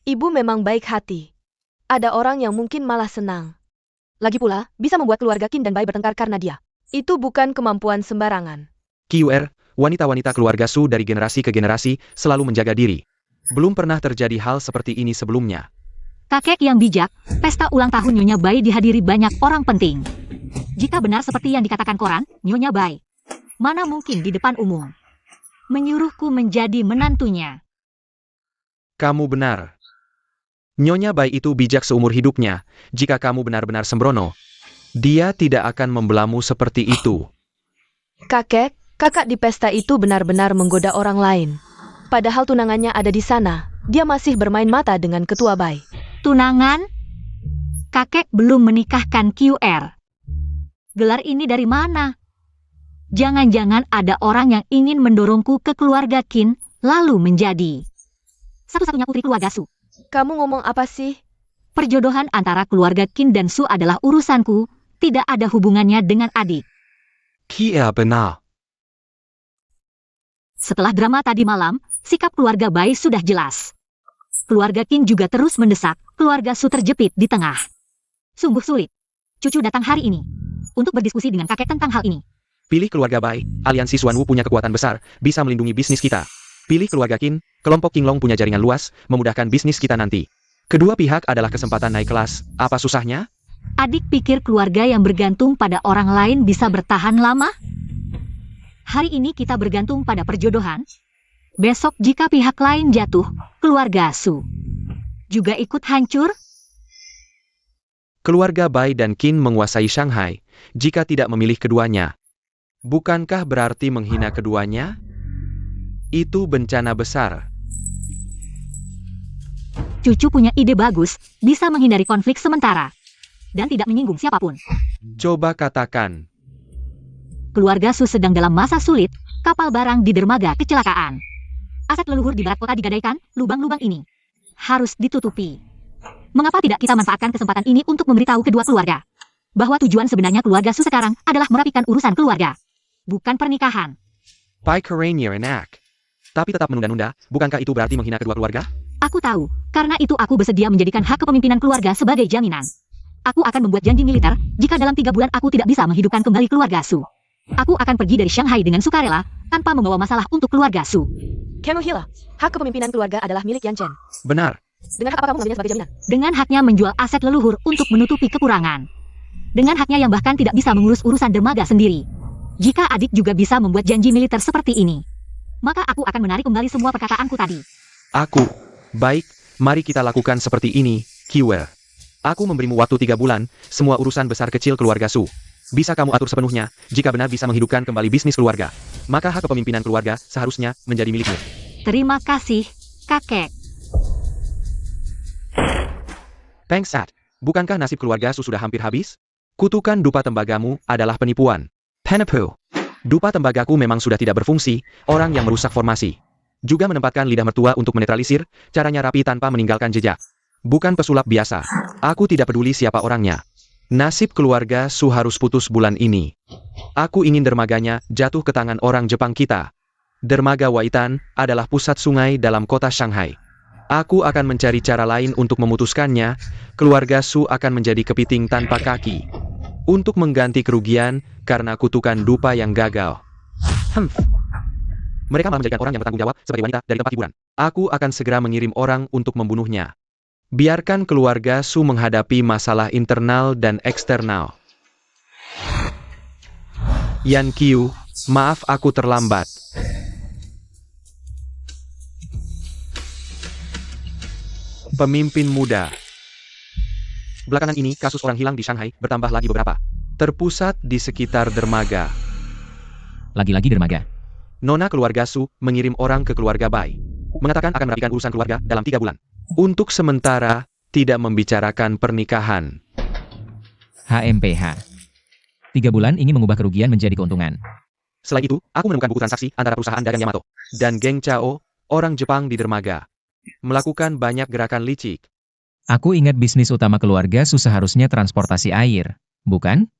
S2: Ibu memang baik hati. Ada orang yang mungkin malah senang. Lagi pula, bisa membuat keluarga Qin dan Bai bertengkar karena dia. Itu bukan kemampuan sembarangan.
S1: QR, wanita-wanita keluarga Su dari generasi ke generasi selalu menjaga diri. Belum pernah terjadi hal seperti ini sebelumnya.
S3: Kakek yang bijak, pesta ulang tahun Nyonya Bai dihadiri banyak orang penting. Jika benar seperti yang dikatakan koran, Nyonya Bai, mana mungkin di depan umum menyuruhku menjadi menantunya.
S1: Kamu benar. Nyonya Bai itu bijak seumur hidupnya. Jika kamu benar-benar sembrono, dia tidak akan membelamu seperti itu.
S2: Kakek, kakak di pesta itu benar-benar menggoda orang lain. Padahal tunangannya ada di sana, dia masih bermain mata dengan ketua Bai.
S3: Tunangan? Kakek belum menikahkan QR. Gelar ini dari mana? Jangan-jangan ada orang yang ingin mendorongku ke keluarga Qin, lalu menjadi satu-satunya putri keluarga Su.
S2: Kamu ngomong apa sih?
S3: Perjodohan antara keluarga Qin dan Su adalah urusanku, tidak ada hubungannya dengan adik.
S1: Kia benar.
S3: Setelah drama tadi malam, sikap keluarga Bai sudah jelas. Keluarga Qin juga terus mendesak, keluarga Su terjepit di tengah. Sungguh sulit. Cucu datang hari ini untuk berdiskusi dengan kakek tentang hal ini.
S1: Pilih keluarga Bai, aliansi Suanwu punya kekuatan besar, bisa melindungi bisnis kita. Pilih keluarga Qin, kelompok Qinglong punya jaringan luas, memudahkan bisnis kita nanti. Kedua pihak adalah kesempatan naik kelas, apa susahnya?
S3: Adik pikir keluarga yang bergantung pada orang lain bisa bertahan lama? Hari ini kita bergantung pada perjodohan. Besok jika pihak lain jatuh, keluarga Su juga ikut hancur?
S1: Keluarga Bai dan Qin menguasai Shanghai, jika tidak memilih keduanya. Bukankah berarti menghina keduanya? Itu bencana besar.
S3: Cucu punya ide bagus, bisa menghindari konflik sementara. Dan tidak menyinggung siapapun.
S1: Coba katakan.
S3: Keluarga Su sedang dalam masa sulit, kapal barang di dermaga kecelakaan. Aset leluhur di barat kota digadaikan, lubang-lubang ini harus ditutupi. Mengapa tidak kita manfaatkan kesempatan ini untuk memberitahu kedua keluarga bahwa tujuan sebenarnya keluarga Su sekarang adalah merapikan urusan keluarga, bukan pernikahan.
S1: Pai Keranier enak. Tapi tetap menunda-nunda, bukankah itu berarti menghina kedua keluarga?
S3: Aku tahu, karena itu aku bersedia menjadikan hak kepemimpinan keluarga sebagai jaminan. Aku akan membuat janji militer, jika dalam 3 bulan aku tidak bisa menghidupkan kembali keluarga Su. Aku akan pergi dari Shanghai dengan sukarela, tanpa membawa masalah untuk keluarga Su.
S2: Kamu gila. Hak kepemimpinan keluarga adalah milik Yan Chen.
S1: Benar.
S2: Dengan hak apa kamu mengambilnya sebagai jaminan?
S3: Dengan haknya menjual aset leluhur untuk menutupi kekurangan. Dengan haknya yang bahkan tidak bisa mengurus urusan dermaga sendiri. Jika adik juga bisa membuat janji militer seperti ini, maka aku akan menarik kembali semua perkataanku tadi.
S1: Baik, mari kita lakukan seperti ini, Kiwer. Aku memberimu waktu 3 bulan, semua urusan besar kecil keluarga Su bisa kamu atur sepenuhnya, jika benar bisa menghidupkan kembali bisnis keluarga. Maka hak kepemimpinan keluarga seharusnya menjadi milikmu.
S3: Terima kasih, kakek.
S1: Pengsat, bukankah nasib keluarga Su sudah hampir habis? Kutukan dupa tembagamu adalah penipuan. Penipu. Dupa tembagaku memang sudah tidak berfungsi, orang yang merusak formasi. Juga menempatkan lidah mertua untuk menetralisir, caranya rapi tanpa meninggalkan jejak. Bukan pesulap biasa. Aku tidak peduli siapa orangnya. Nasib keluarga Su harus putus bulan ini. Aku ingin dermaganya jatuh ke tangan orang Jepang kita. Dermaga Waitan adalah pusat sungai dalam kota Shanghai. Aku akan mencari cara lain untuk memutuskannya. Keluarga Su akan menjadi kepiting tanpa kaki. Untuk mengganti kerugian karena kutukan dupa yang gagal. Mereka malah menjadikan orang yang bertanggung jawab sebagai wanita dari tempat hiburan. Aku akan segera mengirim orang untuk membunuhnya. Biarkan keluarga Su menghadapi masalah internal dan eksternal. Yan Qiu, maaf aku terlambat. Pemimpin muda. Belakangan ini kasus orang hilang di Shanghai bertambah lagi beberapa. Terpusat di sekitar dermaga.
S4: Lagi-lagi dermaga.
S1: Nona keluarga Su mengirim orang ke keluarga Bai. Mengatakan akan merapikan urusan keluarga dalam 3 bulan. Untuk sementara, tidak membicarakan pernikahan.
S4: HMPH. 3 bulan ingin mengubah kerugian menjadi keuntungan.
S1: Selain itu, aku menemukan buku transaksi antara perusahaan dagang Yamato dan geng Chao, orang Jepang di dermaga. Melakukan banyak gerakan licik.
S4: Aku ingat bisnis utama keluarga Su seharusnya transportasi air, bukan?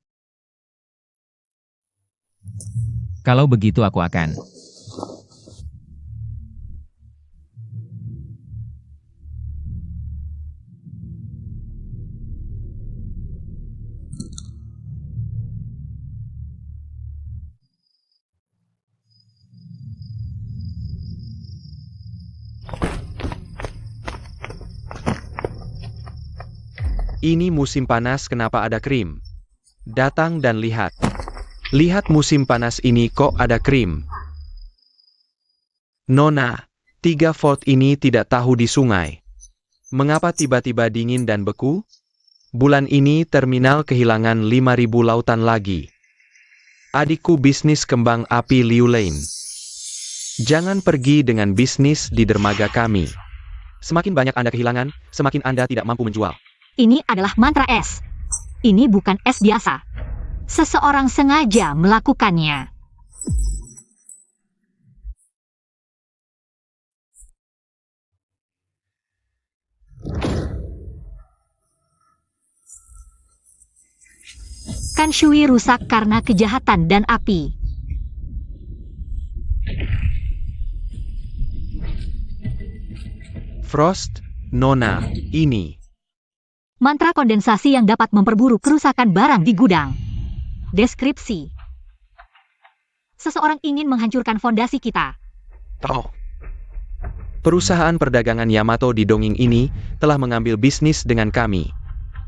S4: Kalau begitu aku akan.
S1: Ini musim panas, kenapa ada krim? Datang dan lihat. Lihat musim panas ini kok ada krim. Nona, 3 fort ini tidak tahu di sungai. Mengapa tiba-tiba dingin dan beku? Bulan ini terminal kehilangan 5.000 lautan lagi. Adikku bisnis kembang api Liu Lane. Jangan pergi dengan bisnis di dermaga kami. Semakin banyak Anda kehilangan, semakin Anda tidak mampu menjual.
S3: Ini adalah mantra es. Ini bukan es biasa. Seseorang sengaja melakukannya. Kanshui rusak karena kejahatan dan api.
S1: Frost, Nona, ini.
S3: Mantra kondensasi yang dapat memperburuk kerusakan barang di gudang. Deskripsi. Seseorang ingin menghancurkan fondasi kita.
S1: Perusahaan perdagangan Yamato di Donging ini telah mengambil bisnis dengan kami.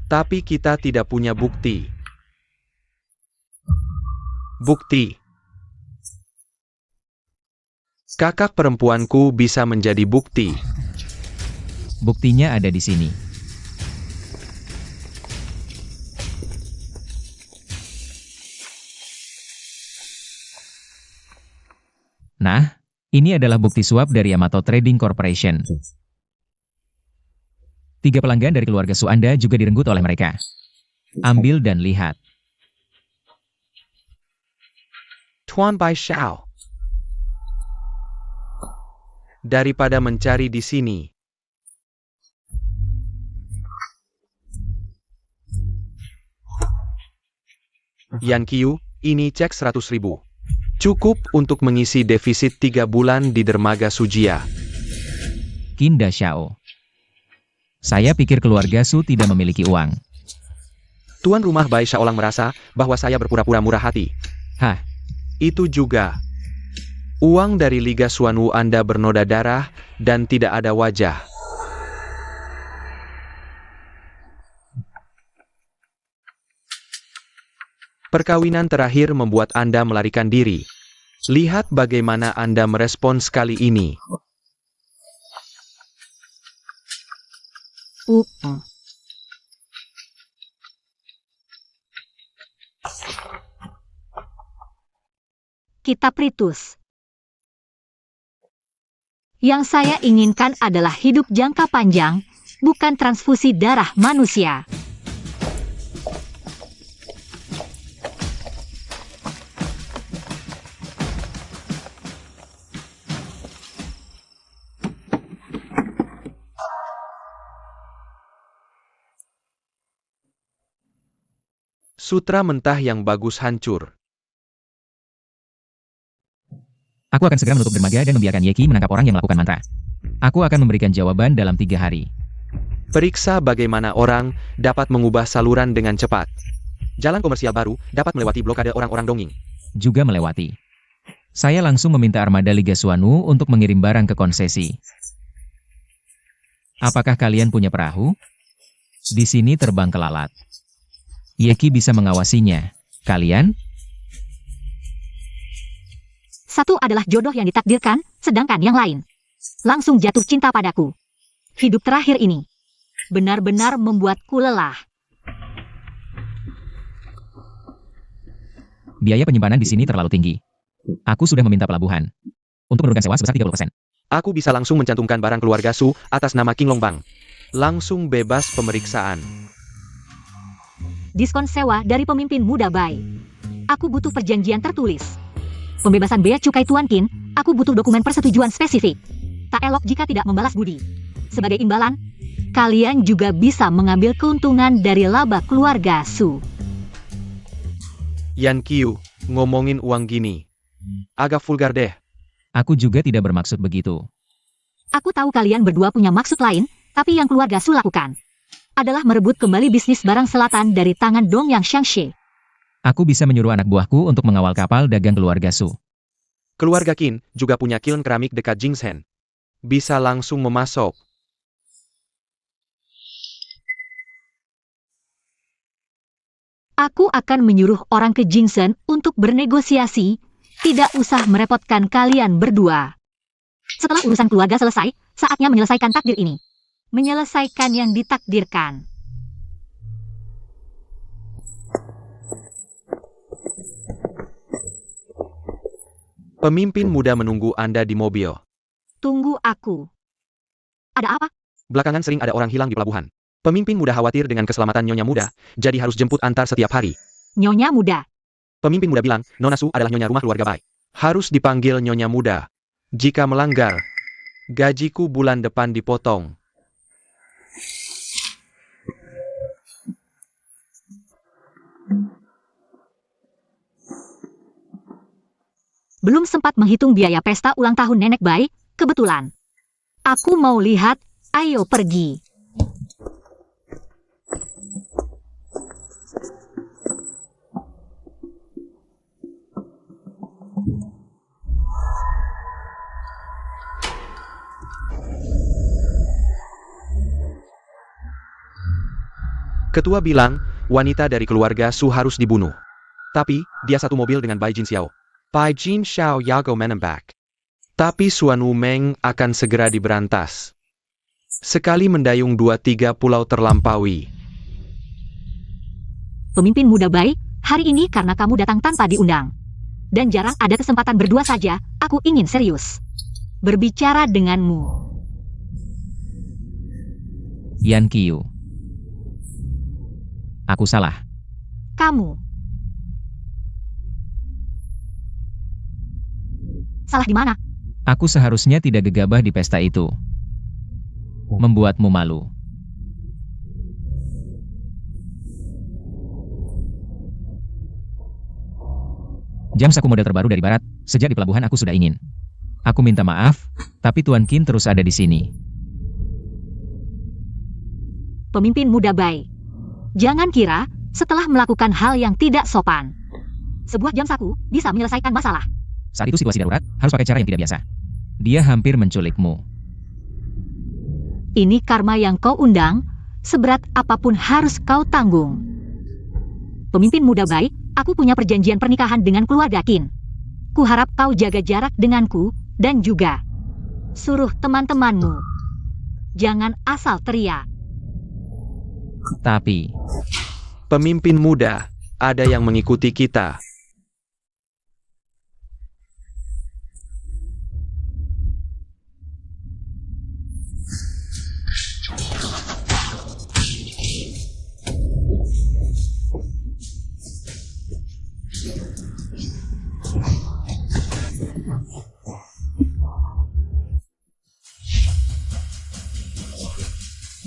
S1: Tapi kita tidak punya bukti. Bukti. Kakak perempuanku bisa menjadi bukti.
S4: Buktinya ada di sini. Nah, ini adalah bukti suap dari Yamato Trading Corporation. 3 pelanggan dari keluarga Su Anda juga direnggut oleh mereka. Ambil dan lihat.
S1: Tuan Bai Xiao. Daripada mencari di sini. Yan Qiu, ini cek 100.000. Cukup untuk mengisi defisit 3 bulan di dermaga Sujia.
S4: Kinda Xiao. Saya pikir keluarga Su tidak memiliki uang.
S1: Tuan rumah Bai Shaolang merasa bahwa saya berpura-pura murah hati.
S4: Hah,
S1: Itu juga. Uang dari Liga Xuanwu Anda bernoda darah dan tidak ada wajah. Perkawinan terakhir membuat Anda melarikan diri. Lihat bagaimana Anda merespons kali ini.
S3: Kitab Ritus. Yang saya inginkan adalah hidup jangka panjang, bukan transfusi darah manusia.
S1: Sutra mentah yang bagus hancur.
S4: Aku akan segera menutup dermaga dan membiarkan Yeki menangkap orang yang melakukan mantra. Aku akan memberikan jawaban dalam 3 hari.
S1: Periksa bagaimana orang dapat mengubah saluran dengan cepat. Jalan komersial baru dapat melewati blokade orang-orang dongeng.
S4: Juga melewati. Saya langsung meminta armada Liga Suanu untuk mengirim barang ke konsesi. Apakah kalian punya perahu? Di sini terbang ke lalat. Yeki bisa mengawasinya. Kalian?
S3: Satu adalah jodoh yang ditakdirkan, sedangkan yang lain langsung jatuh cinta padaku. Hidup terakhir ini benar-benar membuatku lelah.
S4: Biaya penyimpanan di sini terlalu tinggi. Aku sudah meminta pelabuhan untuk menurunkan sewa sebesar 30%.
S1: Aku bisa langsung mencantumkan barang keluarga Su atas nama King Longbang. Langsung bebas pemeriksaan.
S3: Diskon sewa dari pemimpin muda Bai. Aku butuh perjanjian tertulis. Pembebasan bea cukai Tuan Qin, aku butuh dokumen persetujuan spesifik. Tak elok jika tidak membalas budi. Sebagai imbalan, kalian juga bisa mengambil keuntungan dari laba keluarga Su.
S1: Yan Qiu, ngomongin uang gini. Agak vulgar deh.
S4: Aku juga tidak bermaksud begitu.
S3: Aku tahu kalian berdua punya maksud lain, tapi yang keluarga Su lakukan adalah merebut kembali bisnis barang selatan dari tangan Dong Yang Xiangxie.
S4: Aku bisa menyuruh anak buahku untuk mengawal kapal dagang keluarga Su.
S1: Keluarga Qin juga punya kiln keramik dekat Jingzhen. Bisa langsung memasok.
S3: Aku akan menyuruh orang ke Jingzhen untuk bernegosiasi, tidak usah merepotkan kalian berdua. Setelah urusan keluarga selesai, saatnya menyelesaikan takdir ini. Menyelesaikan yang ditakdirkan.
S1: Pemimpin muda menunggu Anda di mobil.
S3: Tunggu aku. Ada apa?
S1: Belakangan sering ada orang hilang di pelabuhan. Pemimpin muda khawatir dengan keselamatan Nyonya Muda, jadi harus jemput antar setiap hari.
S3: Nyonya Muda.
S1: Pemimpin muda bilang, Nona Su adalah nyonya rumah keluarga Bai. Harus dipanggil Nyonya Muda. Jika melanggar, gajiku bulan depan dipotong.
S3: Belum sempat menghitung biaya pesta ulang tahun Nenek Bai, kebetulan. Aku mau lihat, ayo pergi.
S1: Ketua bilang, wanita dari keluarga Su harus dibunuh. Tapi, dia satu mobil dengan Bai Jin Xiao. Bai Jin Xiao Yago menembak. Tapi Suan Wumeng akan segera diberantas. Sekali mendayung 2-3 pulau terlampaui.
S3: Pemimpin muda Bai, hari ini karena kamu datang tanpa diundang. Dan jarang ada kesempatan berdua saja, aku ingin serius berbicara denganmu.
S4: Yan Qiu. Aku salah.
S3: Kamu. Salah di mana?
S4: Aku seharusnya tidak gegabah di pesta itu. Membuatmu malu. Jam saku model terbaru dari barat, sejak di pelabuhan aku sudah ingin. Aku minta maaf, tapi Tuan Qin terus ada di sini.
S3: Pemimpin muda Bai. Jangan kira, setelah melakukan hal yang tidak sopan, sebuah jam saku bisa menyelesaikan masalah.
S4: Saat itu situasi darurat, harus pakai cara yang tidak biasa. Dia hampir menculikmu.
S3: Ini karma yang kau undang, seberat apapun harus kau tanggung. Pemimpin muda Bai, aku punya perjanjian pernikahan dengan keluarga Qin. Kuharap kau jaga jarak denganku, dan juga suruh teman-temanmu. Jangan asal teriak.
S4: Tapi,
S1: Pemimpin muda, ada yang mengikuti kita.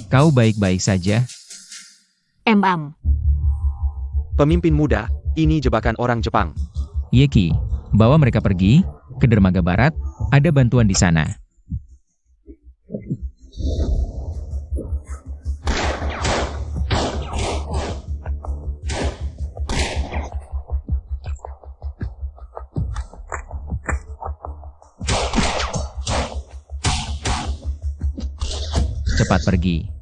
S4: Kau baik-baik saja?
S1: Pemimpin muda, ini jebakan orang Jepang.
S4: Yeki, bawa mereka pergi ke dermaga barat, ada bantuan di sana. Cepat pergi.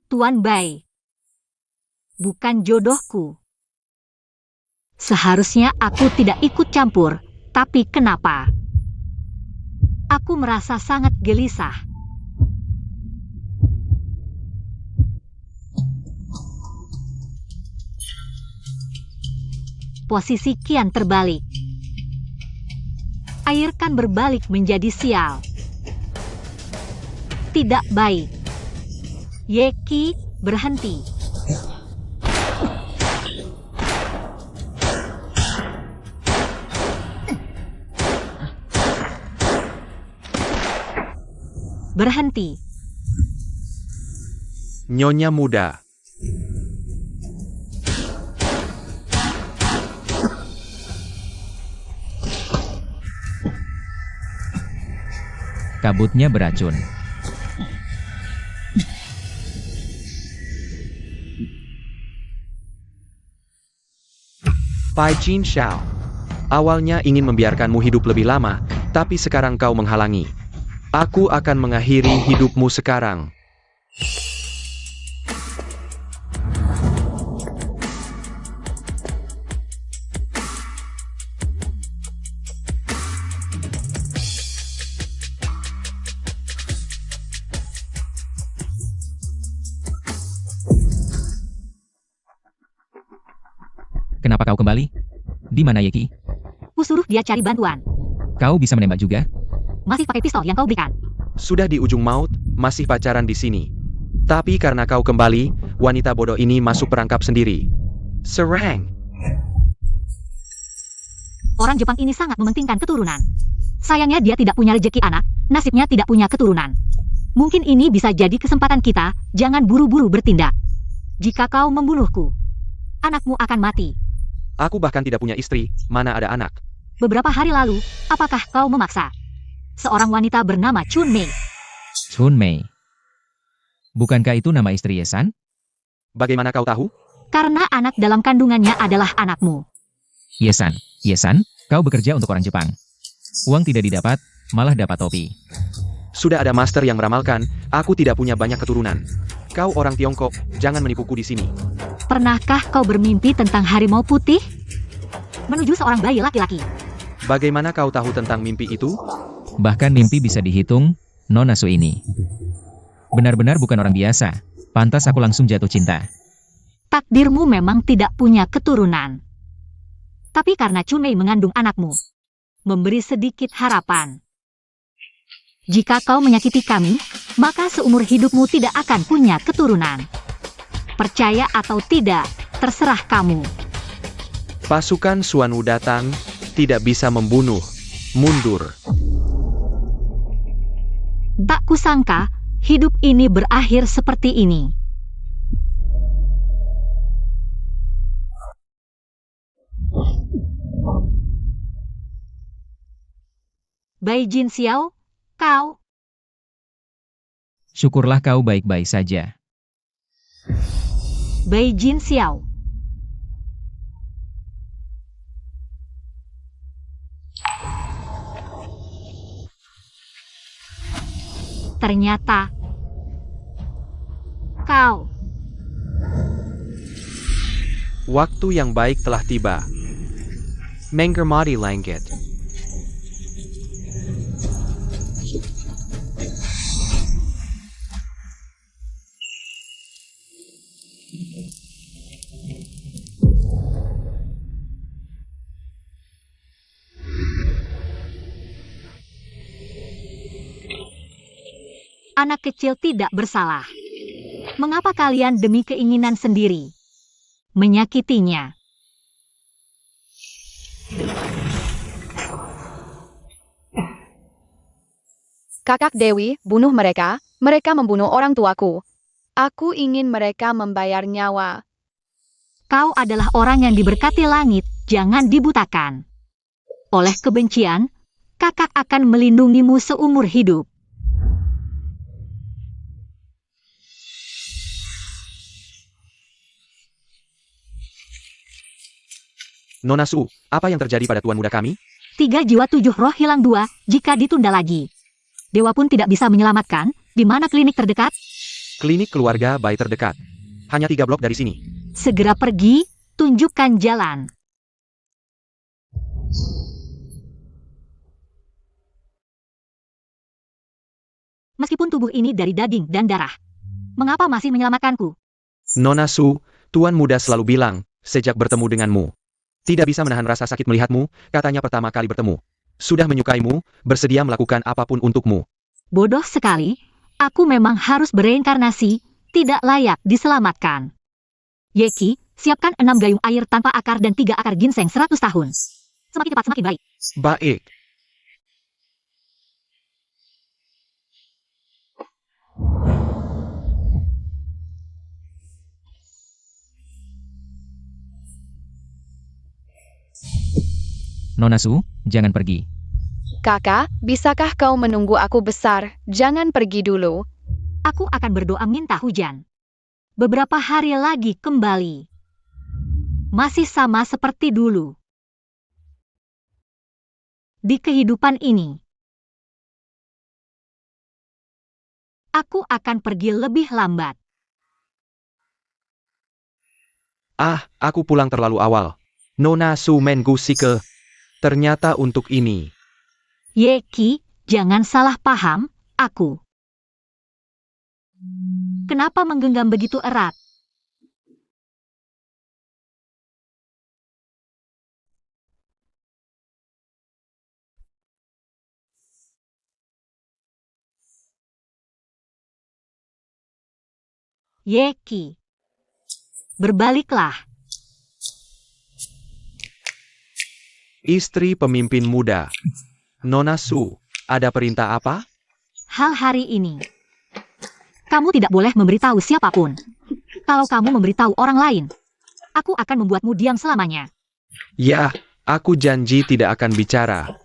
S3: Tuan Bai, bukan jodohku. Seharusnya aku tidak ikut campur, tapi kenapa? Aku merasa sangat gelisah. Posisi kian terbalik. Air kan berbalik menjadi sial. Tidak baik. Yeki, berhenti. Berhenti.
S1: Nyonya muda.
S4: Kabutnya beracun.
S1: Pai Jin Xiao. Awalnya ingin membiarkanmu hidup lebih lama, tapi sekarang kau menghalangi. Aku akan mengakhiri hidupmu sekarang.
S4: Kenapa kau kembali? Di mana Yeki?
S3: Kusuruh dia cari bantuan.
S4: Kau bisa menembak juga?
S3: Masih pakai pistol yang kau berikan.
S1: Sudah di ujung maut, masih pacaran di sini. Tapi karena kau kembali, wanita bodoh ini masuk perangkap sendiri. Serang!
S3: Orang Jepang ini sangat mementingkan keturunan. Sayangnya dia tidak punya rejeki anak, nasibnya tidak punya keturunan. Mungkin ini bisa jadi kesempatan kita, jangan buru-buru bertindak. Jika kau membunuhku, anakmu akan mati.
S1: Aku bahkan tidak punya istri, mana ada anak.
S3: Beberapa hari lalu, apakah kau memaksa? Seorang wanita bernama Chun Mei.
S4: Chun Mei. Bukankah itu nama istri Yesan?
S1: Bagaimana kau tahu?
S3: Karena anak dalam kandungannya adalah anakmu.
S4: Yesan, kau bekerja untuk orang Jepang. Uang tidak didapat, malah dapat topi.
S1: Sudah ada master yang meramalkan, aku tidak punya banyak keturunan. Kau orang Tiongkok, jangan menipuku di sini.
S3: Pernahkah kau bermimpi tentang harimau putih? Menuju seorang bayi laki-laki.
S1: Bagaimana kau tahu tentang mimpi itu?
S4: Bahkan mimpi bisa dihitung, Nona Su ini. Benar-benar bukan orang biasa, pantas aku langsung jatuh cinta.
S3: Takdirmu memang tidak punya keturunan. Tapi karena Chun Mei mengandung anakmu, memberi sedikit harapan. Jika kau menyakiti kami, maka seumur hidupmu tidak akan punya keturunan. Percaya atau tidak, terserah kamu.
S1: Pasukan Xuanwu datang, tidak bisa membunuh. Mundur.
S3: Tak kusangka, hidup ini berakhir seperti ini. Bai Jin Xiao, kau.
S4: Syukurlah kau baik-baik saja.
S3: Bai Jin Xiao. Ternyata kau.
S1: Waktu yang baik telah tiba. Mengermati langit.
S3: anak kecil tidak bersalah. Mengapa kalian demi keinginan sendiri menyakitinya?
S5: Kakak Dewi, bunuh mereka. Mereka membunuh orang tuaku. Aku ingin mereka membayar nyawa.
S3: Kau adalah orang yang diberkati langit, jangan dibutakan. Oleh kebencian, kakak akan melindungimu seumur hidup.
S1: Nona Su, apa yang terjadi pada tuan muda kami?
S3: 3 jiwa 7 roh hilang 2, jika ditunda lagi. Dewa pun tidak bisa menyelamatkan, di mana klinik terdekat?
S1: Klinik keluarga bayi terdekat. Hanya 3 blok dari sini.
S3: Segera pergi, tunjukkan jalan. Meskipun tubuh ini dari daging dan darah, mengapa masih menyelamatkanku?
S1: Nona Su, tuan muda selalu bilang, sejak bertemu denganmu. Tidak bisa menahan rasa sakit melihatmu, katanya pertama kali bertemu. Sudah menyukaimu, bersedia melakukan apapun untukmu.
S3: Bodoh sekali, aku memang harus bereinkarnasi, tidak layak diselamatkan. Yeki, siapkan 6 gayung air tanpa akar dan 3 akar ginseng 100 tahun. Semakin cepat semakin baik.
S1: Baik.
S4: Nona Su, jangan pergi.
S5: Kakak, bisakah kau menunggu aku besar? Jangan pergi dulu.
S3: Aku akan berdoa minta hujan. Beberapa hari lagi kembali. Masih sama seperti dulu. Di kehidupan ini, aku akan pergi lebih lambat.
S1: Ah, aku pulang terlalu awal. Nona Su Mengu Sike. Ternyata untuk ini.
S3: Yeki, jangan salah paham, aku. Kenapa menggenggam begitu erat? Yeki, berbaliklah.
S1: Istri pemimpin muda. Nona Su, ada perintah apa?
S3: Hal hari ini, kamu tidak boleh memberitahu siapapun. Kalau kamu memberitahu orang lain, aku akan membuatmu diam selamanya.
S1: Ya, aku janji tidak akan bicara.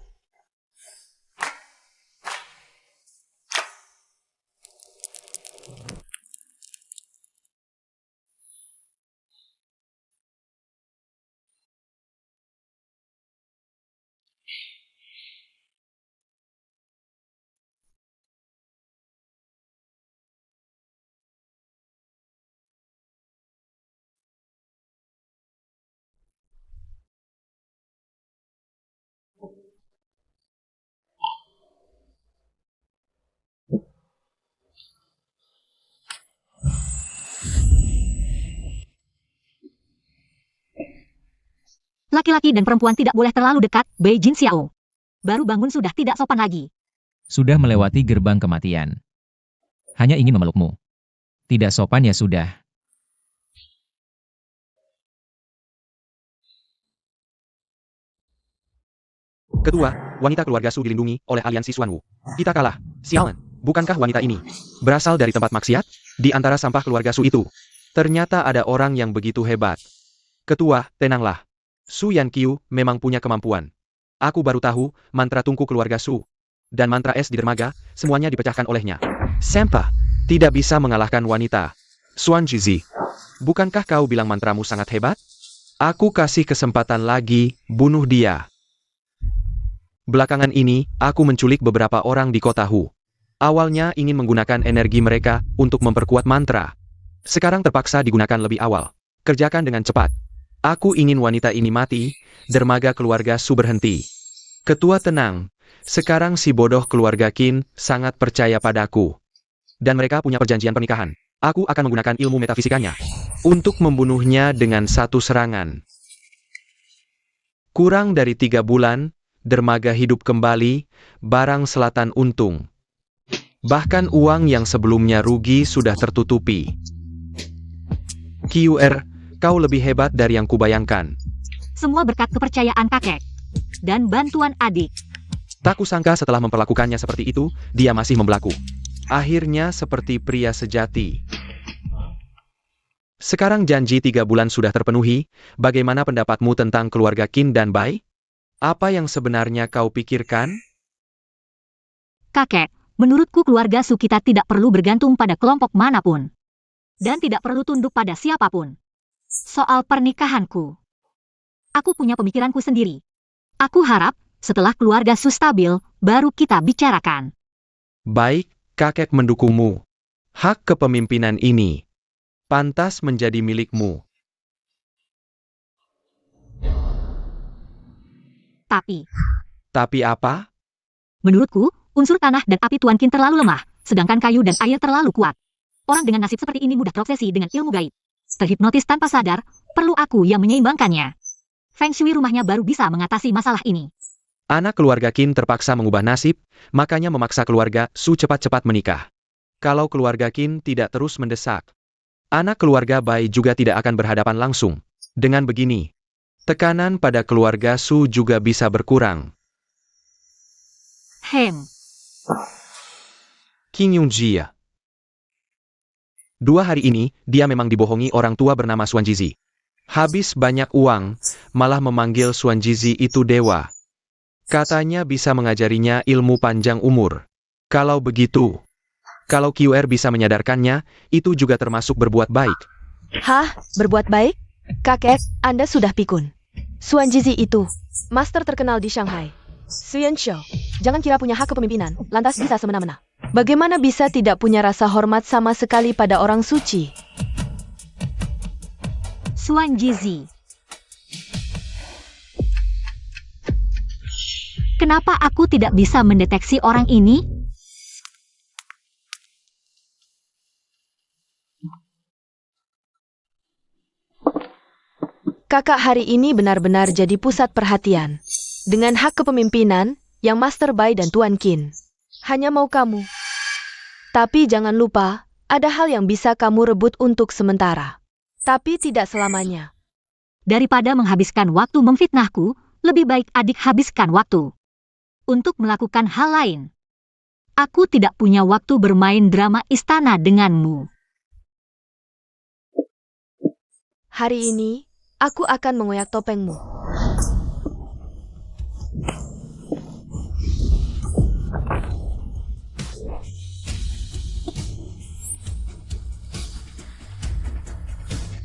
S3: Laki-laki dan perempuan tidak boleh terlalu dekat, Beijing Xiao. Baru bangun sudah tidak sopan lagi.
S4: Sudah melewati gerbang kematian. Hanya ingin memelukmu. Tidak sopan ya sudah.
S1: Ketua, wanita keluarga Su dilindungi oleh aliansi Xuanwu. Kita kalah. Sialan, bukankah wanita ini berasal dari tempat maksiat? Di antara sampah keluarga Su itu, ternyata ada orang yang begitu hebat. Ketua, tenanglah. Su Yanqiu memang punya kemampuan. Aku baru tahu mantra tungku keluarga Su dan mantra es di dermaga, semuanya dipecahkan olehnya. Sempa, tidak bisa mengalahkan wanita. Xuan Jizi, bukankah kau bilang mantramu sangat hebat? Aku kasih kesempatan lagi, bunuh dia. Belakangan ini, aku menculik beberapa orang di kota Hu. Awalnya ingin menggunakan energi mereka untuk memperkuat mantra. Sekarang terpaksa digunakan lebih awal. Kerjakan dengan cepat. Aku ingin wanita ini mati, dermaga keluarga Su berhenti. Ketua tenang, sekarang si bodoh keluarga Qin sangat percaya padaku. Dan mereka punya perjanjian pernikahan. Aku akan menggunakan ilmu metafisikanya untuk membunuhnya dengan satu serangan. Kurang dari 3 bulan, dermaga hidup kembali, barang selatan untung. Bahkan uang yang sebelumnya rugi sudah tertutupi. QR, kau lebih hebat dari yang kubayangkan.
S3: Semua berkat kepercayaan kakek dan bantuan adik.
S1: Tak kusangka setelah memperlakukannya seperti itu, dia masih membelaku. Akhirnya seperti pria sejati. Sekarang janji 3 bulan sudah terpenuhi, bagaimana pendapatmu tentang keluarga Qin dan Bai? Apa yang sebenarnya kau pikirkan?
S3: Kakek, menurutku keluarga Su kita tidak perlu bergantung pada kelompok manapun. Dan tidak perlu tunduk pada siapapun. Soal pernikahanku, aku punya pemikiranku sendiri. Aku harap, setelah keluarga Su stabil, baru kita bicarakan.
S1: Baik, kakek mendukungmu. Hak kepemimpinan ini pantas menjadi milikmu. Tapi apa?
S3: Menurutku, unsur tanah dan api Tuan Qin terlalu lemah, sedangkan kayu dan air terlalu kuat. Orang dengan nasib seperti ini mudah terobsesi dengan ilmu gaib. Terhipnotis tanpa sadar, perlu aku yang menyeimbangkannya. Feng Shui rumahnya baru bisa mengatasi masalah ini.
S1: Anak keluarga Qin terpaksa mengubah nasib, makanya memaksa keluarga Su cepat-cepat menikah. Kalau keluarga Qin tidak terus mendesak, anak keluarga Bai juga tidak akan berhadapan langsung. Dengan begini, tekanan pada keluarga Su juga bisa berkurang. Qin Yungjia. 2 hari ini, dia memang dibohongi orang tua bernama Xuan Jizi. Habis banyak uang, malah memanggil Xuan Jizi itu dewa. Katanya bisa mengajarinya ilmu panjang umur. Kalau begitu, kalau QR bisa menyadarkannya, itu juga termasuk berbuat baik.
S2: Hah, berbuat baik? Kakek, Anda sudah pikun. Xuan Jizi itu, master terkenal di Shanghai. Xuan Xiao, jangan kira punya hak kepemimpinan, lantas bisa semena-mena. Bagaimana bisa tidak punya rasa hormat sama sekali pada orang suci?
S3: Xuan Jizi. Kenapa aku tidak bisa mendeteksi orang ini?
S2: Kakak hari ini benar-benar jadi pusat perhatian. Dengan hak kepemimpinan, yang Master Bai dan Tuan Qin. Hanya mau kamu. Tapi jangan lupa, ada hal yang bisa kamu rebut untuk sementara. Tapi tidak selamanya.
S3: Daripada menghabiskan waktu memfitnahku, lebih baik adik habiskan waktu untuk melakukan hal lain. Aku tidak punya waktu bermain drama istana denganmu.
S2: Hari ini, aku akan mengoyak topengmu.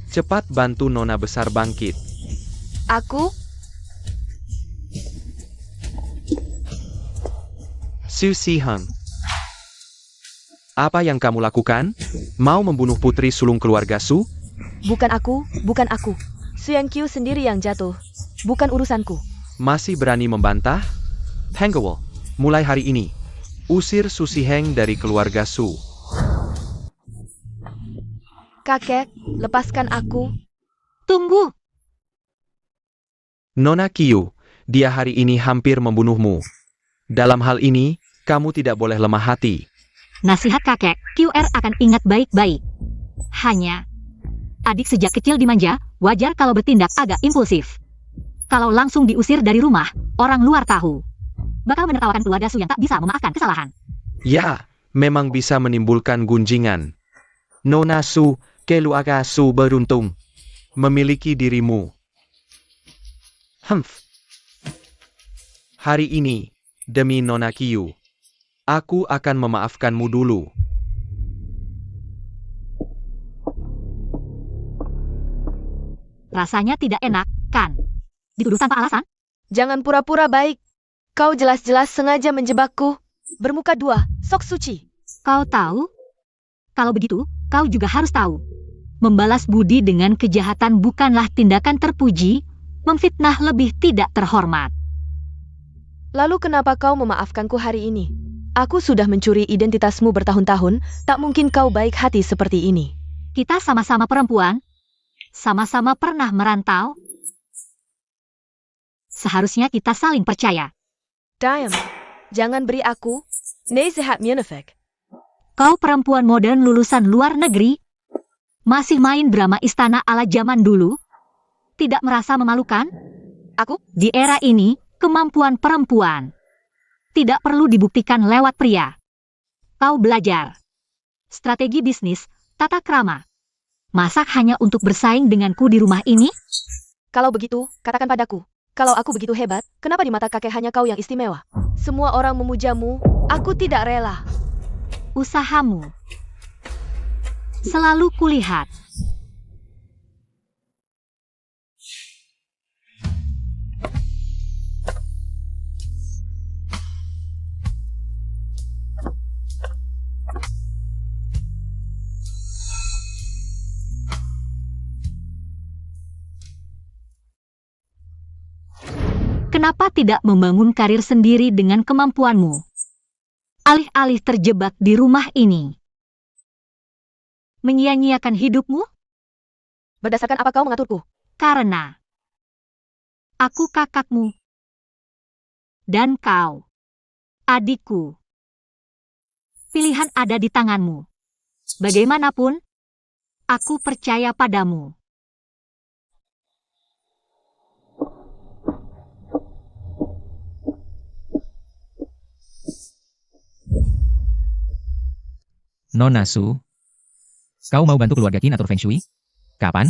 S1: Cepat bantu Nona besar bangkit.
S2: Aku?
S1: Su Siheng. Apa yang kamu lakukan? Mau membunuh putri sulung keluarga Su?
S2: Bukan aku, bukan aku. Xuan Qiu sendiri yang jatuh. Bukan urusanku.
S1: Masih berani membantah? Henggewo, mulai hari ini, usir Su Siheng dari keluarga Su.
S2: Kakek, lepaskan aku.
S3: Tunggu.
S1: Nona Qiu, dia hari ini hampir membunuhmu. Dalam hal ini, kamu tidak boleh lemah hati.
S3: Nasihat kakek, QR akan ingat baik-baik. Hanya, adik sejak kecil dimanja, wajar kalau bertindak agak impulsif. Kalau langsung diusir dari rumah, orang luar tahu. Bakal menertawakan keluarga Su yang tak bisa memaafkan kesalahan.
S1: Ya, memang bisa menimbulkan gunjingan. Nona Su, keluarga Su beruntung memiliki dirimu. Hari ini, demi Nona Qiu, aku akan memaafkanmu dulu.
S3: Rasanya tidak enak, kan? Dituduh tanpa alasan?
S2: Jangan pura-pura baik. Kau jelas-jelas sengaja menjebakku. Bermuka 2, sok suci.
S3: Kau tahu? Kalau begitu, kau juga harus tahu. Membalas budi dengan kejahatan bukanlah tindakan terpuji, memfitnah lebih tidak terhormat.
S2: Lalu kenapa kau memaafkanku hari ini? Aku sudah mencuri identitasmu bertahun-tahun, tak mungkin kau baik hati seperti ini.
S3: Kita sama-sama perempuan, sama-sama pernah merantau. Seharusnya kita saling percaya.
S2: Diam, jangan beri aku nasihat munafik.
S3: Kau perempuan modern lulusan luar negeri? Masih main drama istana ala zaman dulu? Tidak merasa memalukan?
S2: Aku?
S3: Di era ini, kemampuan perempuan tidak perlu dibuktikan lewat pria. Kau belajar strategi bisnis, tata krama. Masak hanya untuk bersaing denganku di rumah ini?
S2: Kalau begitu, katakan padaku. Kalau aku begitu hebat, kenapa di mata kakek hanya kau yang istimewa? Semua orang memujamu, aku tidak rela.
S3: Usahamu selalu kulihat. Kenapa tidak membangun karir sendiri dengan kemampuanmu? Alih-alih terjebak di rumah ini. Menyia-nyiakan hidupmu?
S2: Berdasarkan apa kau mengaturku?
S3: Karena aku kakakmu. Dan kau, adikku. Pilihan ada di tanganmu. Bagaimanapun, aku percaya padamu.
S4: Nona Su, kau mau bantu keluarga Qin atur Feng Shui? Kapan?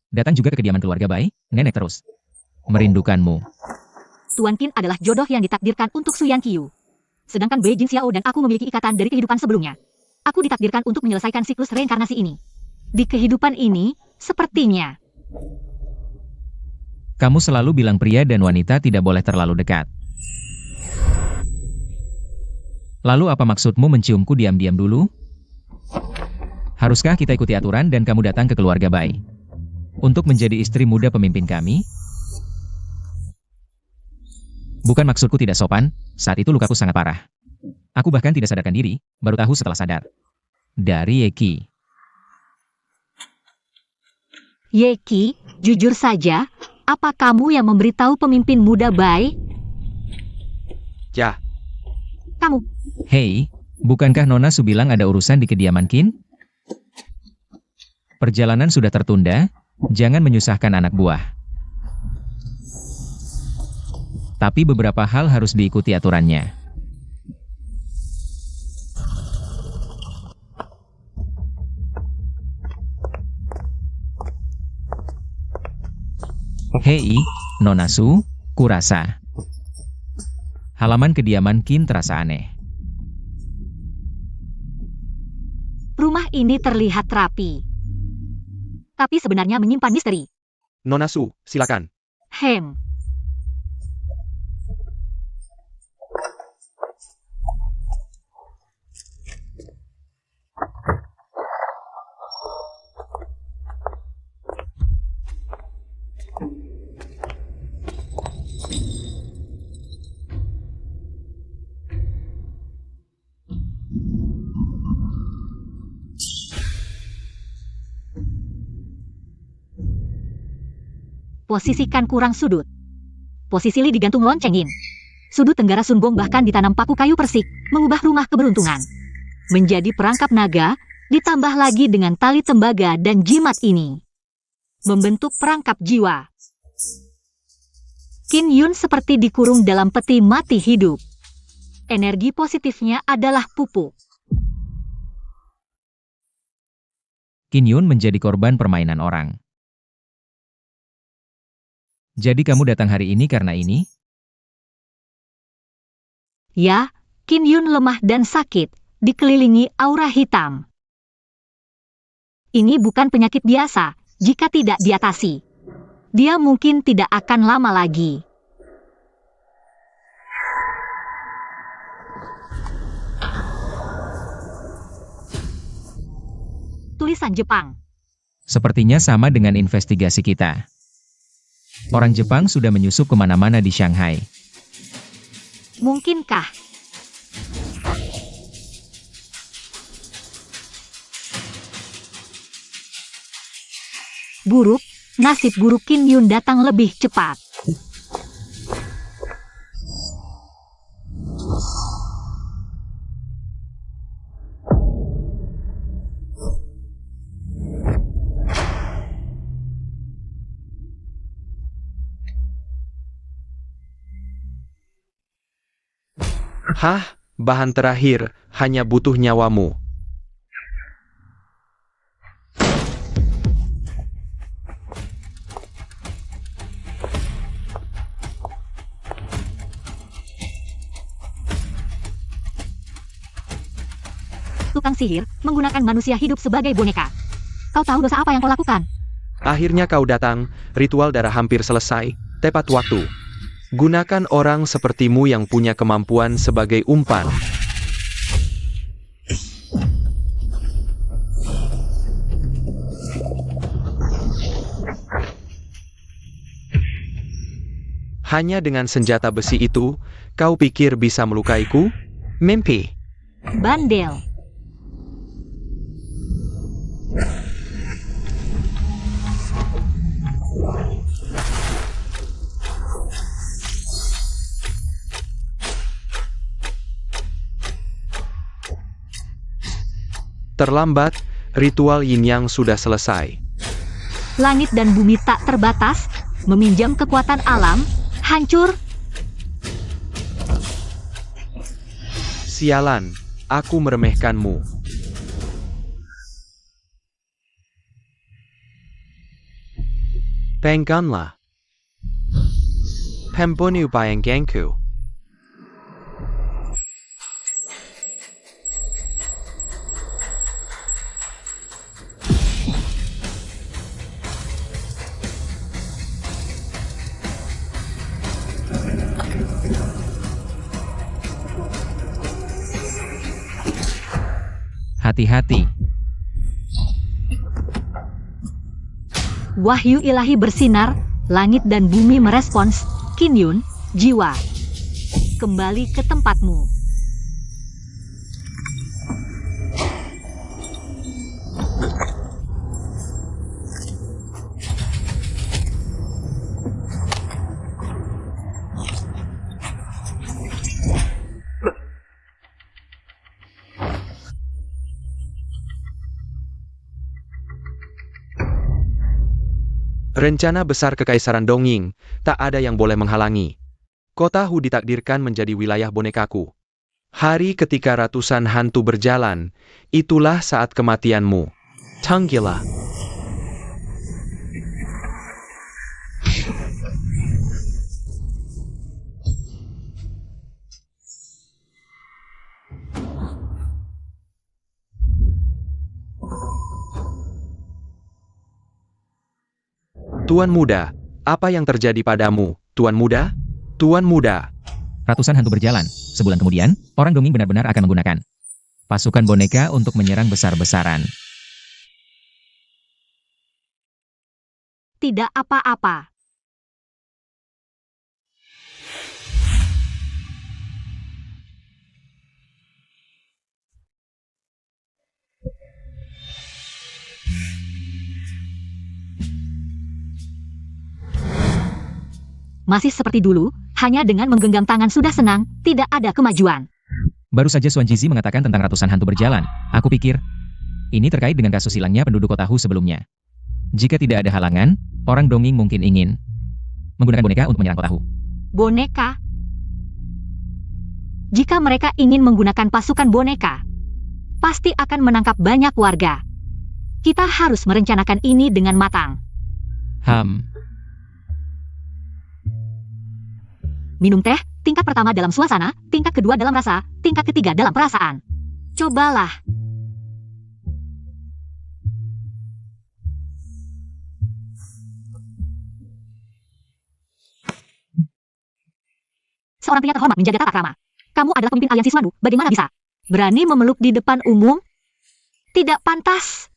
S4: Datang juga ke kediaman keluarga Bai, nenek terus. Merindukanmu.
S3: Tuan Qin adalah jodoh yang ditakdirkan untuk Su Yang Qiu. Sedangkan Bei Jin Xiao dan aku memiliki ikatan dari kehidupan sebelumnya. Aku ditakdirkan untuk menyelesaikan siklus reinkarnasi ini. Di kehidupan ini, sepertinya.
S4: Kamu selalu bilang pria dan wanita tidak boleh terlalu dekat. Lalu apa maksudmu menciumku diam-diam dulu? Haruskah kita ikuti aturan dan kamu datang ke keluarga Bai? Untuk menjadi istri muda pemimpin kami? Bukan maksudku tidak sopan, saat itu lukaku sangat parah. Aku bahkan tidak sadarkan diri, baru tahu setelah sadar. Dari Yeki.
S3: Yeki, jujur saja, apa kamu yang memberitahu pemimpin muda Bai?
S1: Ya,
S3: Kamu.
S4: Hei, bukankah Nona Su bilang ada urusan di kediaman Qin? Perjalanan sudah tertunda, jangan menyusahkan anak buah. Tapi beberapa hal harus diikuti aturannya. Hei, Nona Su, kurasa. Halaman kediaman Qin terasa aneh.
S3: Rumah ini terlihat rapi. Tapi sebenarnya menyimpan misteri.
S1: Nona Su, silakan.
S3: Hem. Posisikan kurang sudut. Posisi Li digantung loncengin. Sudut tenggara Sunbong bahkan ditanam paku kayu persik, mengubah rumah keberuntungan menjadi perangkap naga, ditambah lagi dengan tali tembaga dan jimat ini. Membentuk perangkap jiwa. Qin Yun seperti dikurung dalam peti mati hidup. Energi positifnya adalah pupuk.
S4: Qin Yun menjadi korban permainan orang. Jadi kamu datang hari ini karena ini?
S3: Ya, Qin Yun lemah dan sakit, dikelilingi aura hitam. Ini bukan penyakit biasa, jika tidak diatasi. Dia mungkin tidak akan lama lagi. Tulisan Jepang.
S4: Sepertinya sama dengan investigasi kita. Orang Jepang sudah menyusup kemana-mana di Shanghai.
S3: Mungkinkah? Buruk, nasib buruk Qin Yun datang lebih cepat.
S1: Hah, bahan terakhir, hanya butuh nyawamu.
S3: Tukang sihir menggunakan manusia hidup sebagai boneka. Kau tahu dosa apa yang kau lakukan?
S1: Akhirnya kau datang, ritual darah hampir selesai, tepat waktu. Gunakan orang sepertimu yang punya kemampuan sebagai umpan. Hanya dengan senjata besi itu, kau pikir bisa melukaiku? Mimpi.
S3: Bandel.
S1: Terlambat, ritual yin yang sudah selesai.
S3: Langit dan bumi tak terbatas, meminjam kekuatan alam, hancur.
S1: Sialan, aku meremehkanmu. Pengganlah. Pembunuh bayangkanku.
S4: Hati-hati.
S3: Wahyu ilahi bersinar, langit dan bumi merespons. Qin Yun, jiwa. Kembali ke tempatmu.
S1: Rencana besar Kekaisaran Dongying, tak ada yang boleh menghalangi. Kota Hu ditakdirkan menjadi wilayah bonekaku. Hari ketika ratusan hantu berjalan, itulah saat kematianmu. Tanggila. Tuan Muda, apa yang terjadi padamu, Tuan Muda? Tuan Muda.
S4: Ratusan hantu berjalan. Sebulan kemudian, orang Dongying benar-benar akan menggunakan pasukan boneka untuk menyerang besar-besaran.
S3: Tidak apa-apa. Masih seperti dulu, hanya dengan menggenggam tangan sudah senang, tidak ada kemajuan.
S4: Baru saja Xuan Jizi mengatakan tentang ratusan hantu berjalan. Aku pikir, ini terkait dengan kasus hilangnya penduduk kota Hu sebelumnya. Jika tidak ada halangan, orang Dongying mungkin ingin menggunakan boneka untuk menyerang kota Hu.
S3: Boneka? Jika mereka ingin menggunakan pasukan boneka, pasti akan menangkap banyak warga. Kita harus merencanakan ini dengan matang. Minum teh, tingkat pertama dalam suasana, tingkat kedua dalam rasa, tingkat ketiga dalam perasaan. Cobalah. Seorang pria terhormat menjaga tata krama. Kamu adalah pemimpin aliansi Suandu, bagaimana bisa berani memeluk di depan umum? Tidak pantas.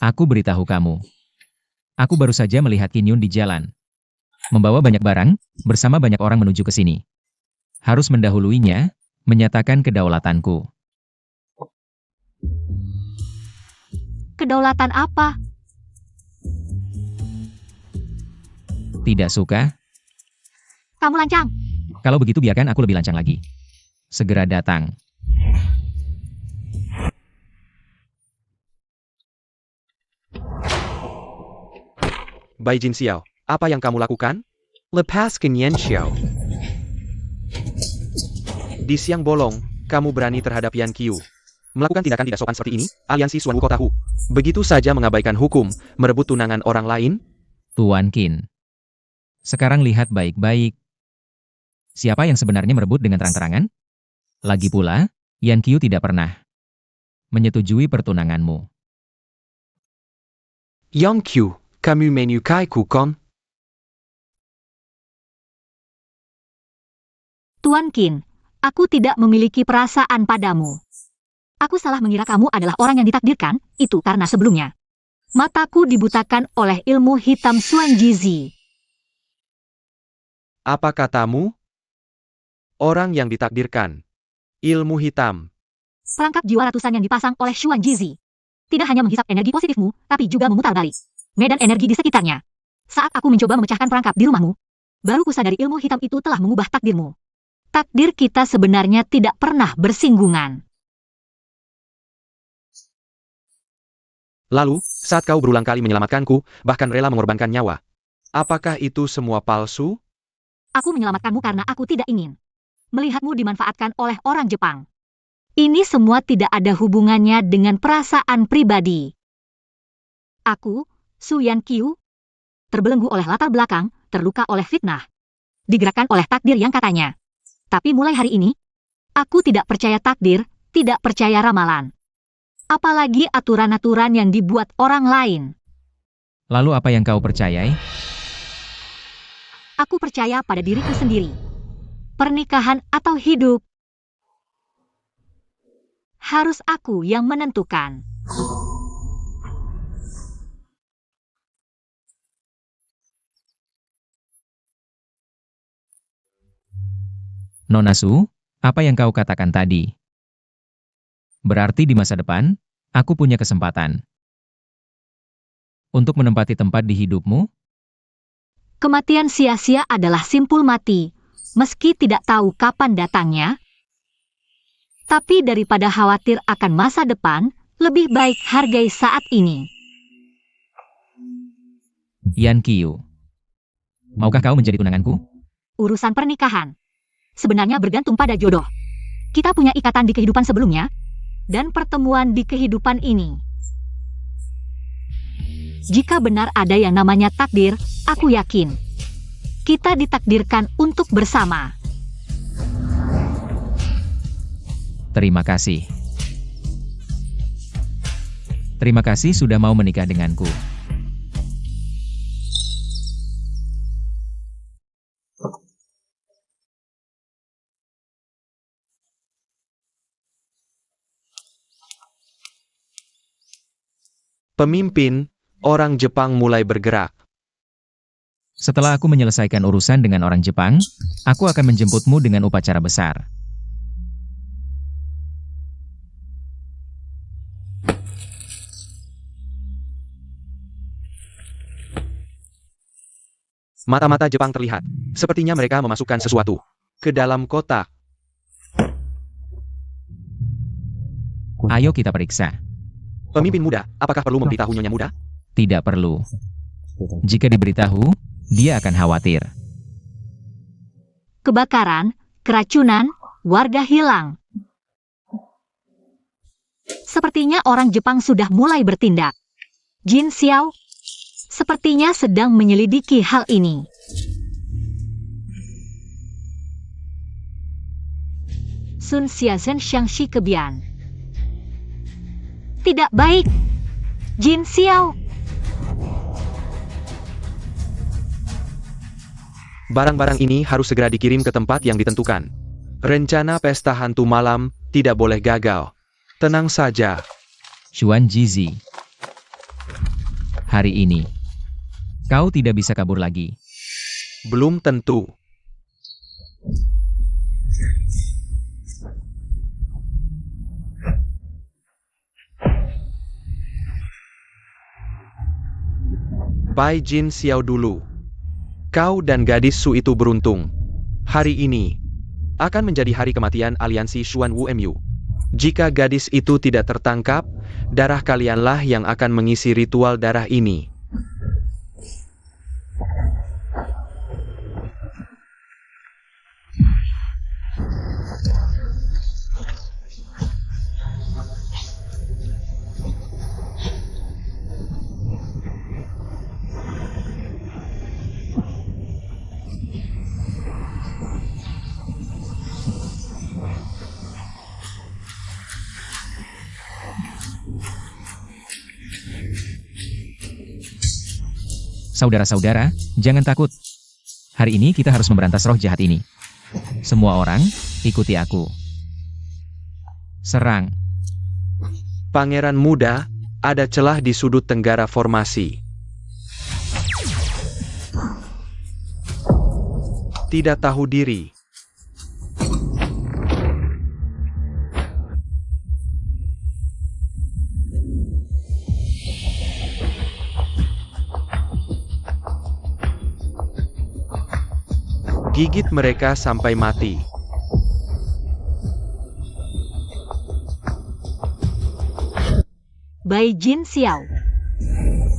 S4: Aku beritahu kamu. Aku baru saja melihat Qin Yun di jalan. Membawa banyak barang, bersama banyak orang menuju ke sini. Harus mendahuluinya, menyatakan kedaulatanku.
S3: Kedaulatan apa?
S4: Tidak suka?
S3: Kamu lancang.
S4: Kalau begitu biarkan aku lebih lancang lagi. Segera datang.
S1: Bai Jin Xiao, apa yang kamu lakukan? Lepaskan Yan Xiao. Di siang bolong, kamu berani terhadap Yan Qiu. Melakukan tindakan tidak sopan seperti ini, aliansi Xuan Wukong tahu. Begitu saja mengabaikan hukum, merebut tunangan orang lain?
S4: Tuan Qin. Sekarang lihat baik-baik. Siapa yang sebenarnya merebut dengan terang-terangan? Lagi pula, Yan Qiu tidak pernah menyetujui pertunanganmu.
S1: Yang Qiu, kamu menyukai Kukon?
S3: Tuan Qin, aku tidak memiliki perasaan padamu. Aku salah mengira kamu adalah orang yang ditakdirkan, itu karena sebelumnya mataku dibutakan oleh ilmu hitam Xuan Jizi.
S1: Apa katamu? Orang yang ditakdirkan. Ilmu hitam.
S3: Perangkap jiwa ratusan yang dipasang oleh Xuan Jizi tidak hanya menghisap energi positifmu, tapi juga memutar balik medan energi di sekitarnya. Saat aku mencoba memecahkan perangkap di rumahmu, baru kusadari ilmu hitam itu telah mengubah takdirmu. Takdir kita sebenarnya tidak pernah bersinggungan.
S1: Lalu, saat kau berulang kali menyelamatkanku, bahkan rela mengorbankan nyawa. Apakah itu semua palsu?
S3: Aku menyelamatkanmu karena aku tidak ingin melihatmu dimanfaatkan oleh orang Jepang. Ini semua tidak ada hubungannya dengan perasaan pribadi. Aku, Su Yan Qiu, terbelenggu oleh latar belakang, terluka oleh fitnah, digerakkan oleh takdir yang katanya. Tapi mulai hari ini, aku tidak percaya takdir, tidak percaya ramalan. Apalagi aturan-aturan yang dibuat orang lain.
S4: Lalu apa yang kau percayai?
S3: Aku percaya pada diriku sendiri. Pernikahan atau hidup, harus aku yang menentukan.
S4: Nona Su, apa yang kau katakan tadi? Berarti di masa depan, aku punya kesempatan untuk menempati tempat di hidupmu?
S3: Kematian sia-sia adalah simpul mati, meski tidak tahu kapan datangnya. Tapi daripada khawatir akan masa depan, lebih baik hargai saat ini.
S4: Yan Qiu, maukah kau menjadi tunanganku?
S3: Urusan pernikahan sebenarnya bergantung pada jodoh. Kita punya ikatan di kehidupan sebelumnya, dan pertemuan di kehidupan ini. Jika benar ada yang namanya takdir, aku yakin kita ditakdirkan untuk bersama.
S4: Terima kasih. Terima kasih sudah mau menikah denganku.
S1: Pemimpin, orang Jepang mulai bergerak.
S4: Setelah aku menyelesaikan urusan dengan orang Jepang, aku akan menjemputmu dengan upacara besar.
S1: Mata-mata Jepang terlihat. Sepertinya mereka memasukkan sesuatu ke dalam kotak.
S4: Ayo kita periksa.
S1: Pemimpin muda, apakah perlu memberitahu Nyonya muda?
S4: Tidak perlu. Jika diberitahu, dia akan khawatir.
S3: Kebakaran, keracunan, warga hilang. Sepertinya orang Jepang sudah mulai bertindak. Jin Xiao sepertinya sedang menyelidiki hal ini. Sun Xiazen Xiangxi Kebian. Tidak baik. Jin Xiao.
S1: Barang-barang ini harus segera dikirim ke tempat yang ditentukan. Rencana pesta hantu malam tidak boleh gagal. Tenang saja.
S4: Xuan Jizi. Hari ini, kau tidak bisa kabur lagi.
S1: Belum tentu. Bai Jin Xiao dulu. Kau dan gadis Su itu beruntung. Hari ini akan menjadi hari kematian aliansi Xuan Wumyu. Jika gadis itu tidak tertangkap, darah kalianlah yang akan mengisi ritual darah ini.
S4: Saudara-saudara, jangan takut. Hari ini kita harus memberantas roh jahat ini. Semua orang, ikuti aku. Serang.
S1: Pangeran muda, ada celah di sudut tenggara formasi. Tidak tahu diri. Gigit mereka sampai mati.
S3: Bai Jin Xiao.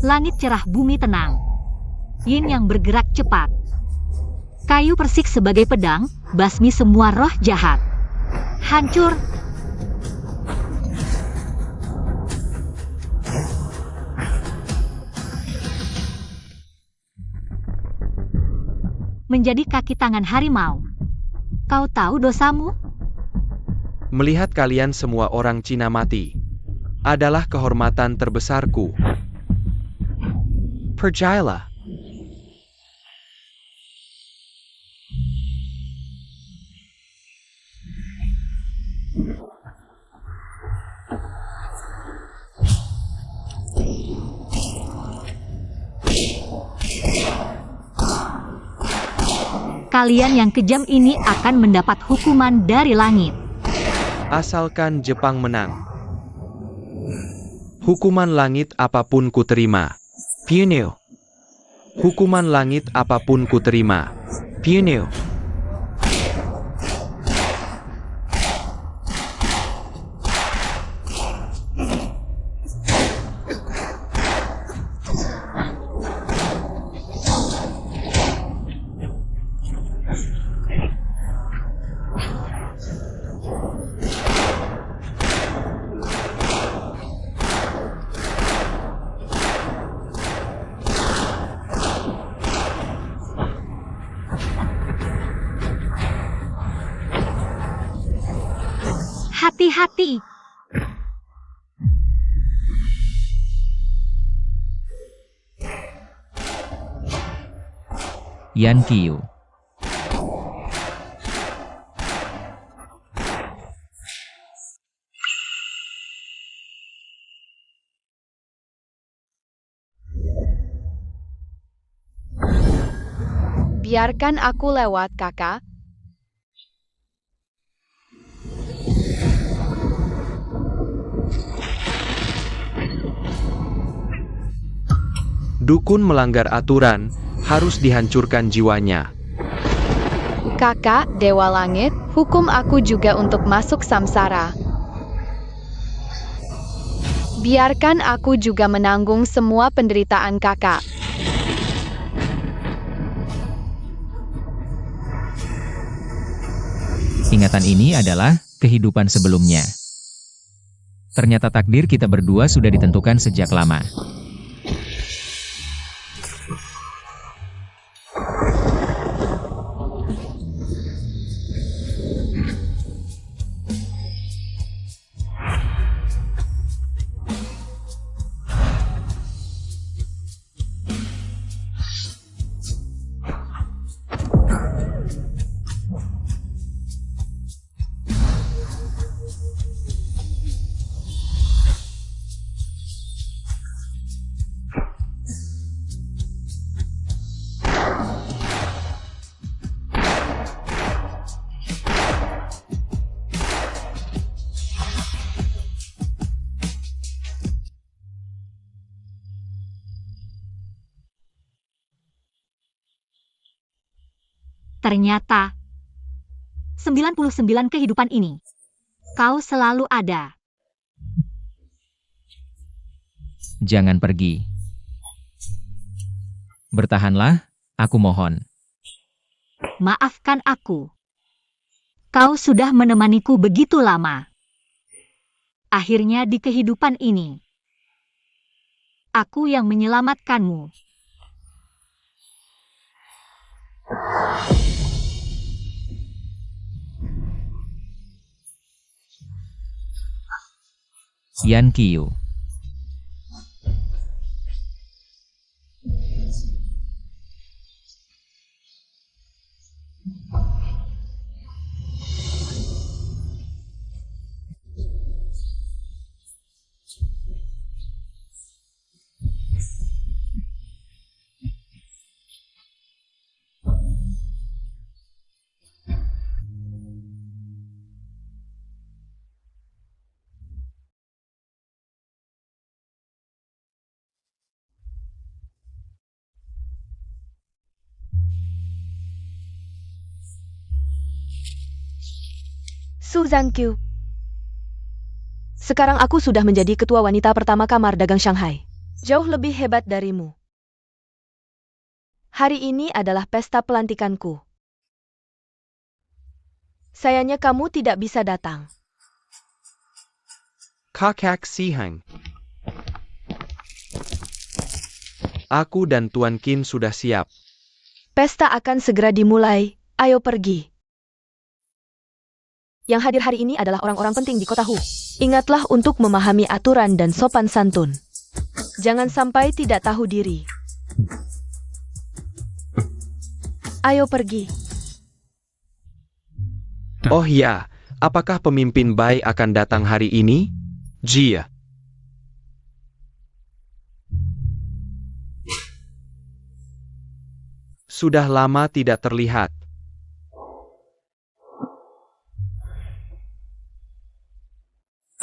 S3: Langit cerah, bumi tenang. Yin yang bergerak cepat. Kayu persik sebagai pedang, basmi semua roh jahat. Hancur. Menjadi kaki tangan harimau. Kau tahu dosamu?
S1: Melihat kalian semua orang Cina mati adalah kehormatan terbesarku. Percayalah.
S3: Kalian yang kejam ini akan mendapat hukuman dari langit.
S1: Asalkan Jepang menang. Hukuman langit apapun ku terima. Piunio. Hukuman langit apapun ku terima. Piunio.
S3: Hati-hati.
S4: Yan Qiu.
S5: Biarkan aku lewat, kakak.
S1: Dukun melanggar aturan, harus dihancurkan jiwanya.
S5: Kakak, Dewa Langit, hukum aku juga untuk masuk samsara. Biarkan aku juga menanggung semua penderitaan kakak.
S4: Ingatan ini adalah kehidupan sebelumnya. Ternyata takdir kita berdua sudah ditentukan sejak lama.
S3: Ternyata 99 kehidupan ini kau selalu ada.
S4: Jangan pergi. Bertahanlah, aku mohon.
S3: Maafkan aku. Kau sudah menemaniku begitu lama. Akhirnya di kehidupan ini, aku yang menyelamatkanmu.
S4: Yan Qiu.
S2: Su Zhangqiu. Sekarang aku sudah menjadi ketua wanita pertama Kamar Dagang Shanghai. Jauh lebih hebat darimu. Hari ini adalah pesta pelantikanku. Sayangnya kamu tidak bisa datang.
S1: Kakak Sihang. Aku dan Tuan Qin sudah siap.
S2: Pesta akan segera dimulai, ayo pergi. Yang hadir hari ini adalah orang-orang penting di kota Hu. Ingatlah untuk memahami aturan dan sopan santun. Jangan sampai tidak tahu diri. Ayo pergi.
S1: Oh ya, apakah pemimpin Bai akan datang hari ini? Jia. Sudah lama tidak terlihat.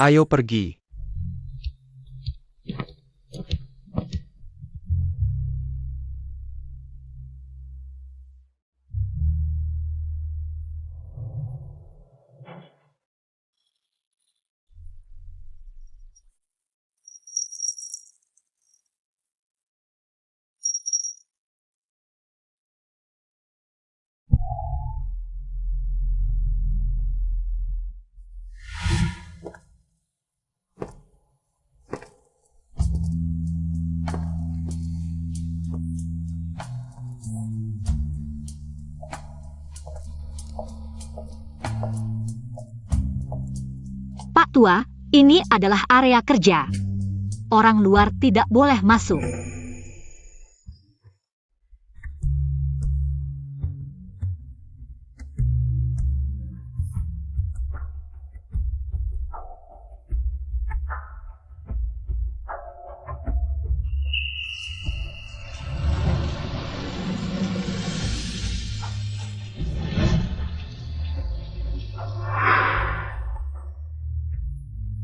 S1: Ayo pergi.
S3: Pak Tua, ini adalah area kerja. Orang luar tidak boleh masuk.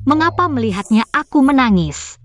S3: Mengapa melihatnya aku menangis?